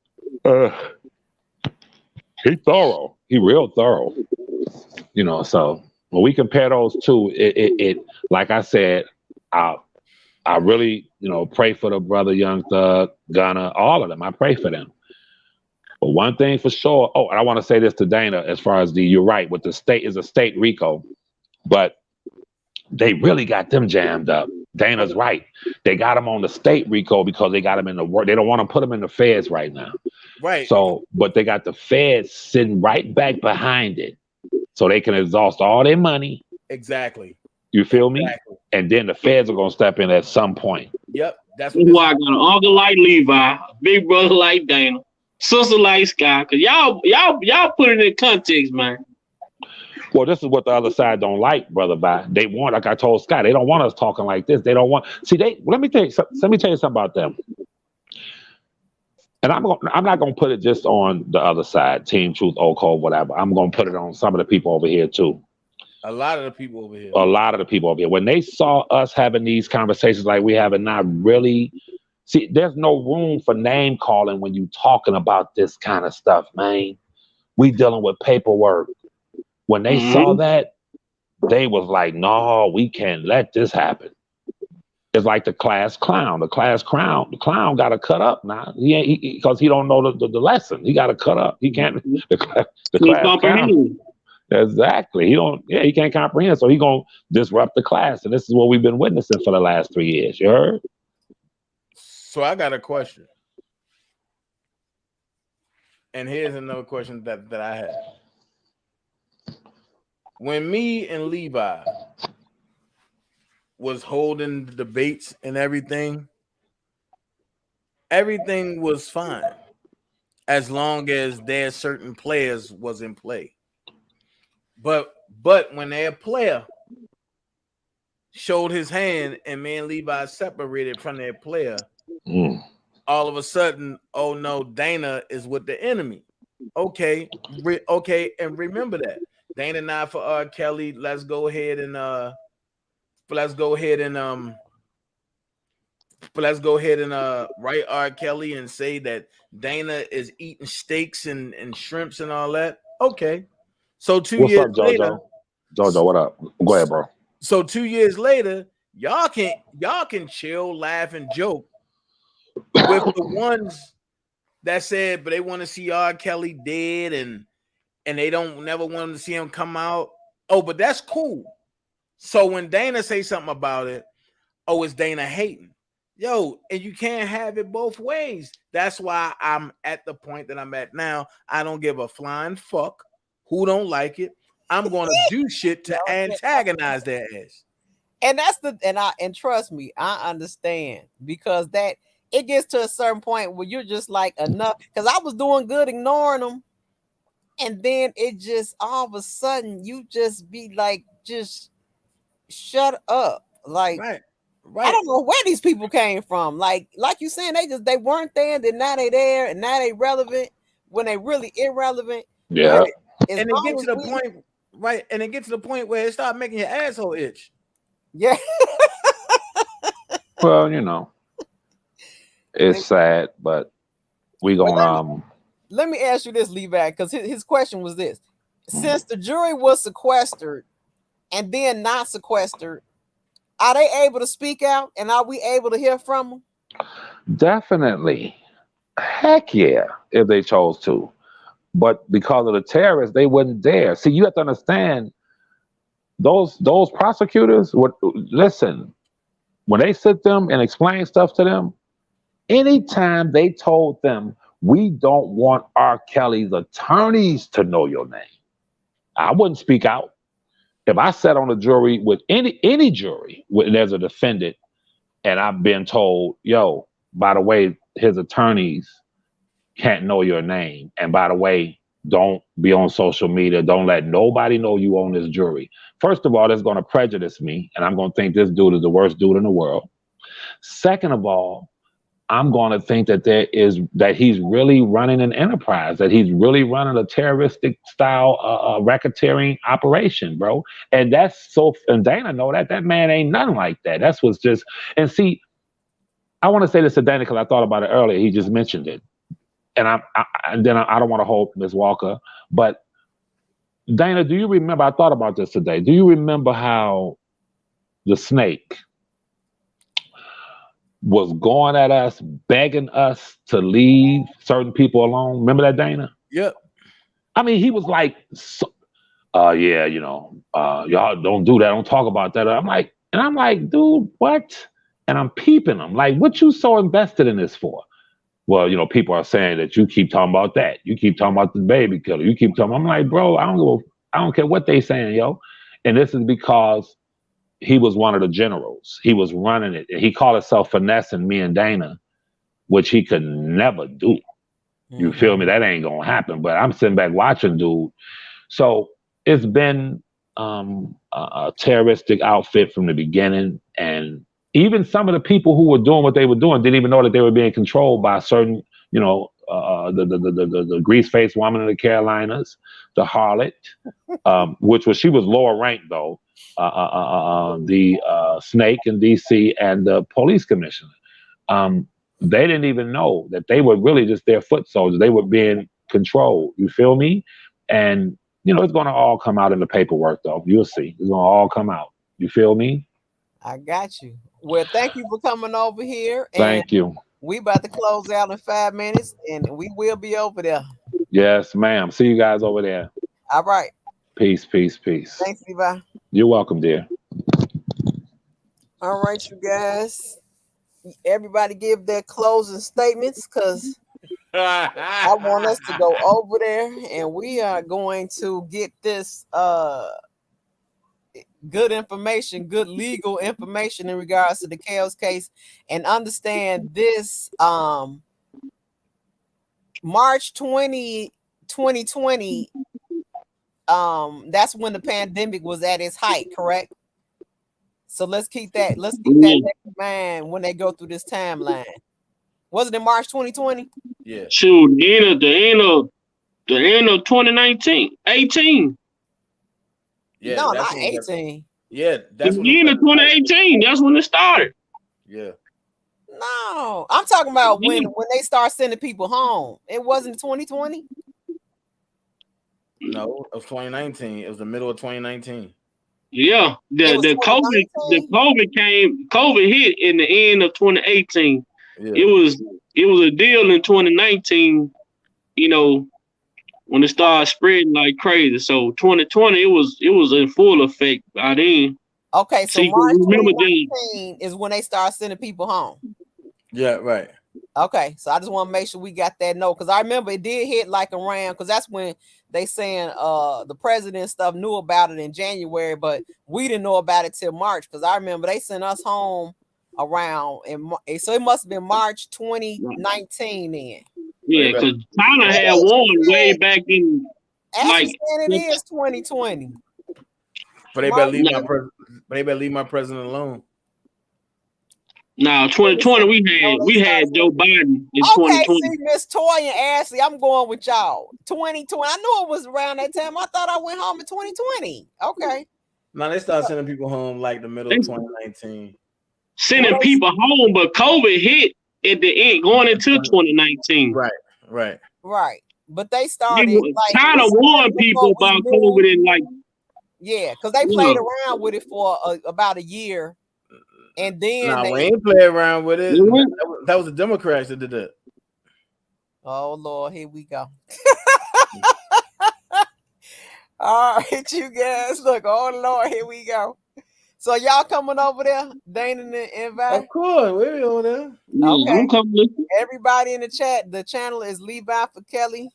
He thorough. He real thorough. So when we compare those two, it like I said, I really, pray for the brother Young Thug, Gunna, all of them. I pray for them. But one thing for sure, and I want to say this to Dana, as far as you're right, with the state is a state RICO, but they really got them jammed up. Dana's right. They got them on the state RICO because they got them in the work. They don't want to put them in the feds right now. Right. So, but they got the feds sitting right back behind it so they can exhaust all their money. Exactly. You feel me? Exactly. And then the feds are going to step in at some point. Yep. That's why I got an uncle like Levi, big brother like Dana, sister like Scott, because y'all put it in context, man. Well, this is what the other side don't like, brother. They want, like I told Scott, they don't want us talking like this. They don't want. See, let me tell you something about them. And I'm not gonna put it just on the other side, Team Truth, Old Cold, whatever. I'm gonna put it on some of the people over here too. A lot of the people over here. A lot of the people over here. When they saw us having these conversations like we have, and not really. See, there's no room for name calling when you talking about this kind of stuff, man. We dealing with paperwork. When they saw that, they was like, no, we can't let this happen. It's like the class clown. The clown got to cut up now. Because he don't know the lesson. He got to cut up. He can't. The class clown. Exactly. He can't comprehend. So he gonna disrupt the class. And this is what we've been witnessing for the last 3 years. You heard? So I got a question. And here's another question that I have. When me and Levi was holding the debates and everything was fine as long as their certain players was in play. But when their player showed his hand and me and Levi separated from their player, all of a sudden, oh no, Dana is with the enemy. Okay, and remember that. Dana not for R. Kelly. Let's go ahead and write R. Kelly and say that Dana is eating steaks and shrimps and all that. Okay. So 2 years later. Jojo, what up? Go ahead, bro. So 2 years later, y'all can chill, laugh, and joke with the ones that said, but they want to see R. Kelly dead and they don't never want to see him come out. Oh, but that's cool. So when Dana say something about it, oh, it's Dana hating. Yo, and you can't have it both ways. That's why I'm at the point that I'm at now. I don't give a flying fuck who don't like it. I'm going to do shit to antagonize their ass. And that's and trust me, I understand, because that it gets to a certain point where you're just like, enough. Because I was doing good ignoring them, and then it just all of a sudden you just be like, just shut up. Like, right. I don't know where these people came from. Like you saying, they weren't there, then now they there, and now they relevant when they really irrelevant. Yeah. Right. And it gets to the point, right? And it gets to the point where it starts making your asshole itch. Yeah. Well, you know, it's sad, but we gonna let me ask you this, Levi, because his question was this: since the jury was sequestered and then not sequestered, are they able to speak out, and are we able to hear from them? Definitely. Heck yeah, if they chose to. But because of the terrorists, they wouldn't dare. See, you have to understand, those prosecutors would listen. When they sit them and explain stuff to them, anytime they told them, we don't want R. Kelly's attorneys to know your name, I wouldn't speak out. If I sat on a jury with any jury, there's a defendant, and I've been told, yo, by the way, his attorneys can't know your name. And by the way, don't be on social media. Don't let nobody know you on this jury. First of all, that's going to prejudice me, and I'm going to think this dude is the worst dude in the world. Second of all, I'm going to think that he's really running an enterprise, that he's really running a terroristic style racketeering operation, bro. And and Dana know that man ain't nothing like that. That's what's just, and see, I want to say this to Dana because I thought about it earlier. He just mentioned it. And I don't want to hold Ms. Walker, but Dana, do you remember? I thought about this today. Do you remember how the snake was going at us, begging us to leave certain people alone? Remember that, Dana? Yep. I mean, he was like, yeah, y'all don't do that. Don't talk about that. I'm like, dude, what? And I'm peeping him. Like, what you so invested in this for? Well, people are saying that you keep talking about that. You keep talking about the baby killer. You keep talking. I'm like, bro, I don't care what they saying, yo. And this is because he was one of the generals. He was running it. He called himself finessing me and Dana, which he could never do. You feel me? That ain't gonna happen. But I'm sitting back watching, dude. So it's been a terroristic outfit from the beginning, and even some of the people who were doing what they were doing didn't even know that they were being controlled by certain, the grease faced woman in the Carolinas, the harlot, she was lower ranked though, the snake in D.C. and the police commissioner. They didn't even know that they were really just their foot soldiers. They were being controlled. You feel me? And it's going to all come out in the paperwork, though. You'll see. It's going to all come out. You feel me? I got you. Well, thank you for coming over here. Thank you. We about to close out in 5 minutes, and we will be over there. Yes, ma'am. See you guys over there. All right. Peace, peace, peace. Thanks, Levi. You're welcome, dear. All right, you guys. Everybody give their closing statements, because I want us to go over there, and we are going to get this good information, good legal information in regards to the Chaos case, and understand this March 2020, that's when the pandemic was at its height, correct? So let's keep that in mind when they go through this timeline. Was it in March 2020? Yeah. Shoot, the end of 2019, 18. Yeah, no, not 18. Yeah, that's the end of 2018. That's when it started. Yeah. No, I'm talking about when they start sending people home. It wasn't 2020. No, it was 2019. It was the middle of 2019. Yeah, the COVID hit in the end of 2018. Yeah. It was a deal in 2019. When it started spreading like crazy. So 2020, it was in full effect by then. Okay, so March 2019 is when they start sending people home. Yeah, right. Okay, so I just want to make sure we got that note, because I remember it did hit like around, because that's when they saying the president stuff knew about it in January, but we didn't know about it till March, because I remember they sent us home around, so it must have been March 2019 then. Yeah, because China had warned way back in. Actually, it is 2020. But they better leave my president alone. Now, 2020, we had Joe Biden in 2020. See, Miss Toy and Ashley, I'm going with y'all. 2020. I knew it was around that time. I thought I went home in 2020. Okay. Now they start sending people home like the middle of 2019. Sending people home, but COVID hit at the end, going into 2019. Right. But they started China warned people about COVID in yeah, because they played around with it for about a year. And then we ain't play around with it. That was the Democrats that did that. Oh Lord, here we go. All right, you guys. Look, oh Lord, here we go. So y'all coming over there, Dana and Vi? Of course, we're over there. Okay. Everybody in the chat, the channel is Levi for Kelly.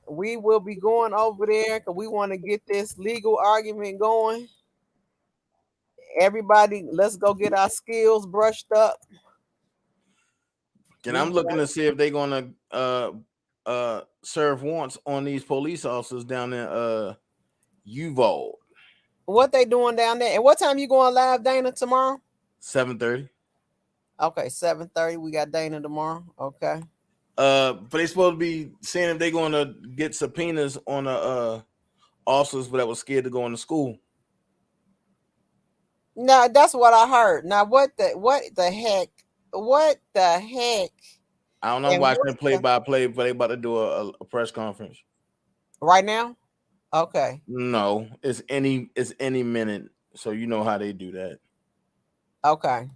We will be going over there because we want to get this legal argument going. Everybody, let's go get our skills brushed up. And I'm looking to see if they're gonna serve warrants on these police officers down in Uvalde. What they doing down there? And what time you going live, Dana, tomorrow? 7:30. Okay, 7:30. We got Dana tomorrow. Okay. But they supposed to be seeing if they're gonna get subpoenas on the officers that was scared to go into school. No, that's what I heard. Now, what the heck? I don't know. I'm watching play-by-play, but they about to do a press conference right now. Okay. No, it's any minute, so you know how they do that. Okay.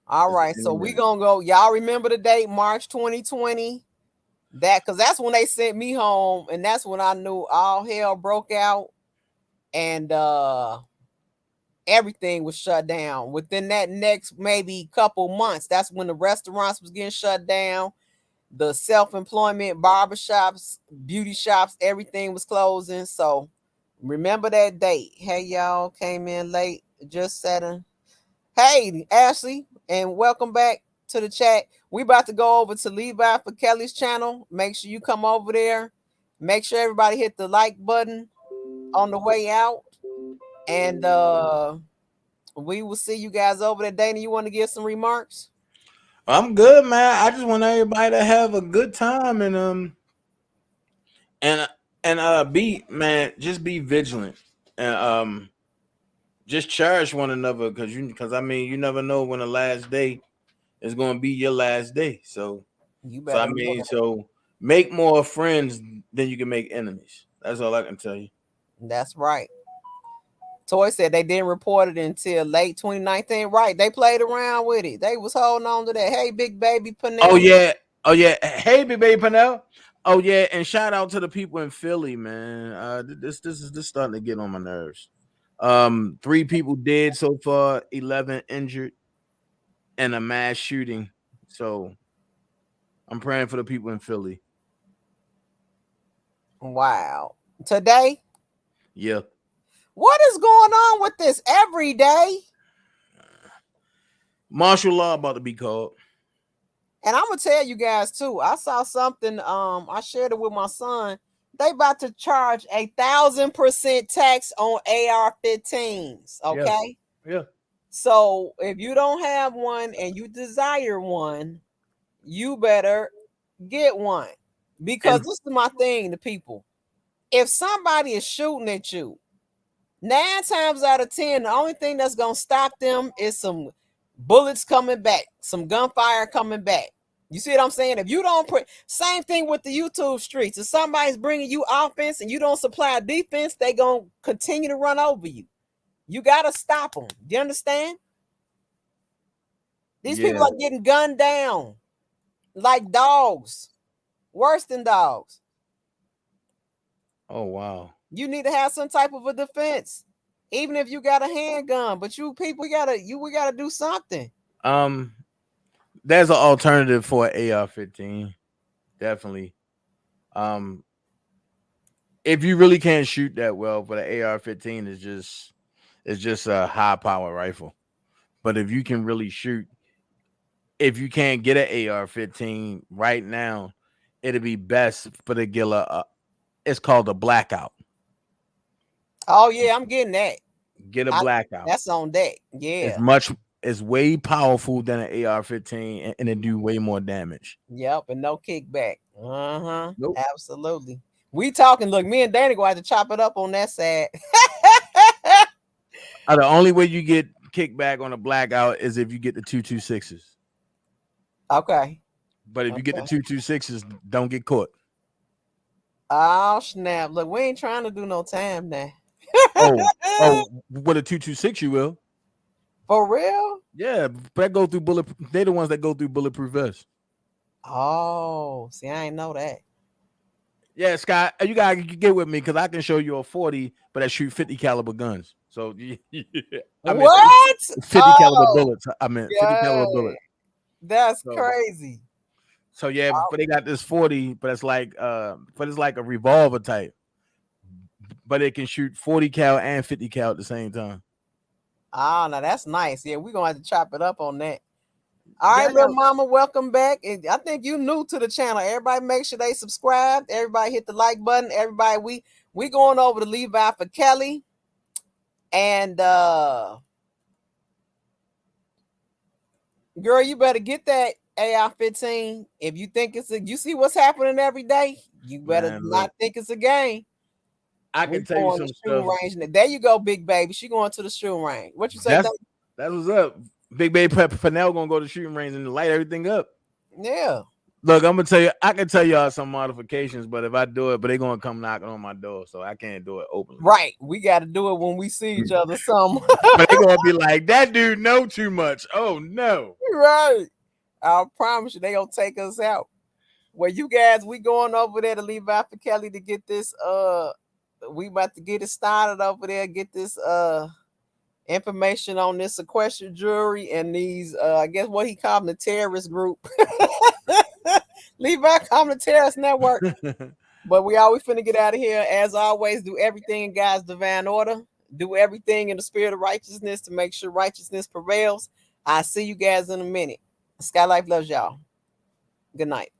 All right. So we gonna go. Y'all remember the date, March 2020? Because that's when they sent me home, and that's when I knew all hell broke out, and everything was shut down. Within that next maybe couple months, that's when the restaurants was getting shut down, the self-employment, barbershops, beauty shops, everything was closing. So remember that date. Hey, y'all came in late, just setting. Hey, Ashley, and welcome back to the chat. We about to go over to Levi for Kelly's channel. Make sure you come over there. Make sure everybody hit the like button. on the way out. And we will see you guys over there. Dana, you want to give some remarks? I'm good, man. I just want everybody to have a good time and just be vigilant and just cherish one another because I mean you never know when the last day is going to be your last day. So make more friends than you can make enemies. That's all I can tell you. That's right. Toy said they didn't report it until late 2019. Right. They played around with it. They was holding on to that. Hey, big baby Panel. Oh, yeah. Hey, big baby Panel. Oh, yeah. And shout out to the people in Philly, man. This is starting to get on my nerves. 3 people dead so far, 11 injured, and a mass shooting. So I'm praying for the people in Philly. Wow. Today? Yeah. What is going on with this every day? Martial law about to be called. And I'm gonna tell you guys too. I saw something. I shared it with my son. They about to charge 1,000% tax on AR-15s. Okay. Yeah. So if you don't have one and you desire one, you better get one. Because this is my thing to people. If somebody is shooting at you, 9 times out of 10, the only thing that's gonna stop them is some bullets coming back, some gunfire coming back. You see what I'm saying? If you don't same thing with the YouTube streets. If somebody's bringing you offense and you don't supply defense, they gonna continue to run over you. You gotta stop them. Do you understand? These people are getting gunned down like dogs, worse than dogs. Oh wow. You need to have some type of a defense, even if you got a handgun. But you people, we gotta do something. There's an alternative for an AR-15, definitely. If you really can't shoot that well, but an AR-15 is just a high power rifle. But if you can really shoot, if you can't get an AR-15 right now, it'd be best for the Gilla. It's called a blackout. Oh yeah, I'm getting that. Get a blackout. That's on deck. Yeah. It's way powerful than an AR-15 and it do way more damage. Yep, and no kickback. Nope. Absolutely. We talking. Look, me and Danny go have to chop it up on that side. The only way you get kickback on a blackout is if you get the 226s. Okay. But if you get the 226s, don't get caught. Oh snap! Look, we ain't trying to do no time now. With a 226 you will. For real? Yeah, but that go through they're the ones that go through bulletproof vests. Oh, see, I ain't know that. Yeah, Scott, you gotta get with me because I can show you a 40, but I shoot 50 caliber guns. So what? 50 caliber bullets. 50 caliber bullets. That's crazy. So yeah, but they got this 40, but it's like a revolver type. But it can shoot 40 cal and 50 cal at the same time. Ah, now that's nice. Yeah, we're gonna have to chop it up on that. All right, little mama, welcome back. I think you new to the channel. Everybody make sure they subscribe. Everybody hit the like button. Everybody, we going over to Levi for Kelly. And girl, you better get that AR-15. If you think you see what's happening every day, you better not think it's a game. I can tell you some stuff. Range. There you go, big baby. She going to the shooting range. What you say? That's what's up. Big baby Panel gonna go to the shooting range and light everything up. Yeah. Look, I'm gonna tell you. I can tell y'all some modifications, but if I do it, they're gonna come knocking on my door, so I can't do it openly. Right. We got to do it when we see each other. Some. But they're gonna be like, that dude know too much. Oh no. Right. I promise you, they gonna take us out. Well, you guys, we going over there to Levi for Kelly to get this. We about to get it started over there. Get this information on this sequestered jury and these. I guess what he called them, the terrorist group. Levi called them the terrorist network. But we finna get out of here. As always, do everything in God's divine order. Do everything in the spirit of righteousness to make sure righteousness prevails. I'll see you guys in a minute. Skylife loves y'all. Good night.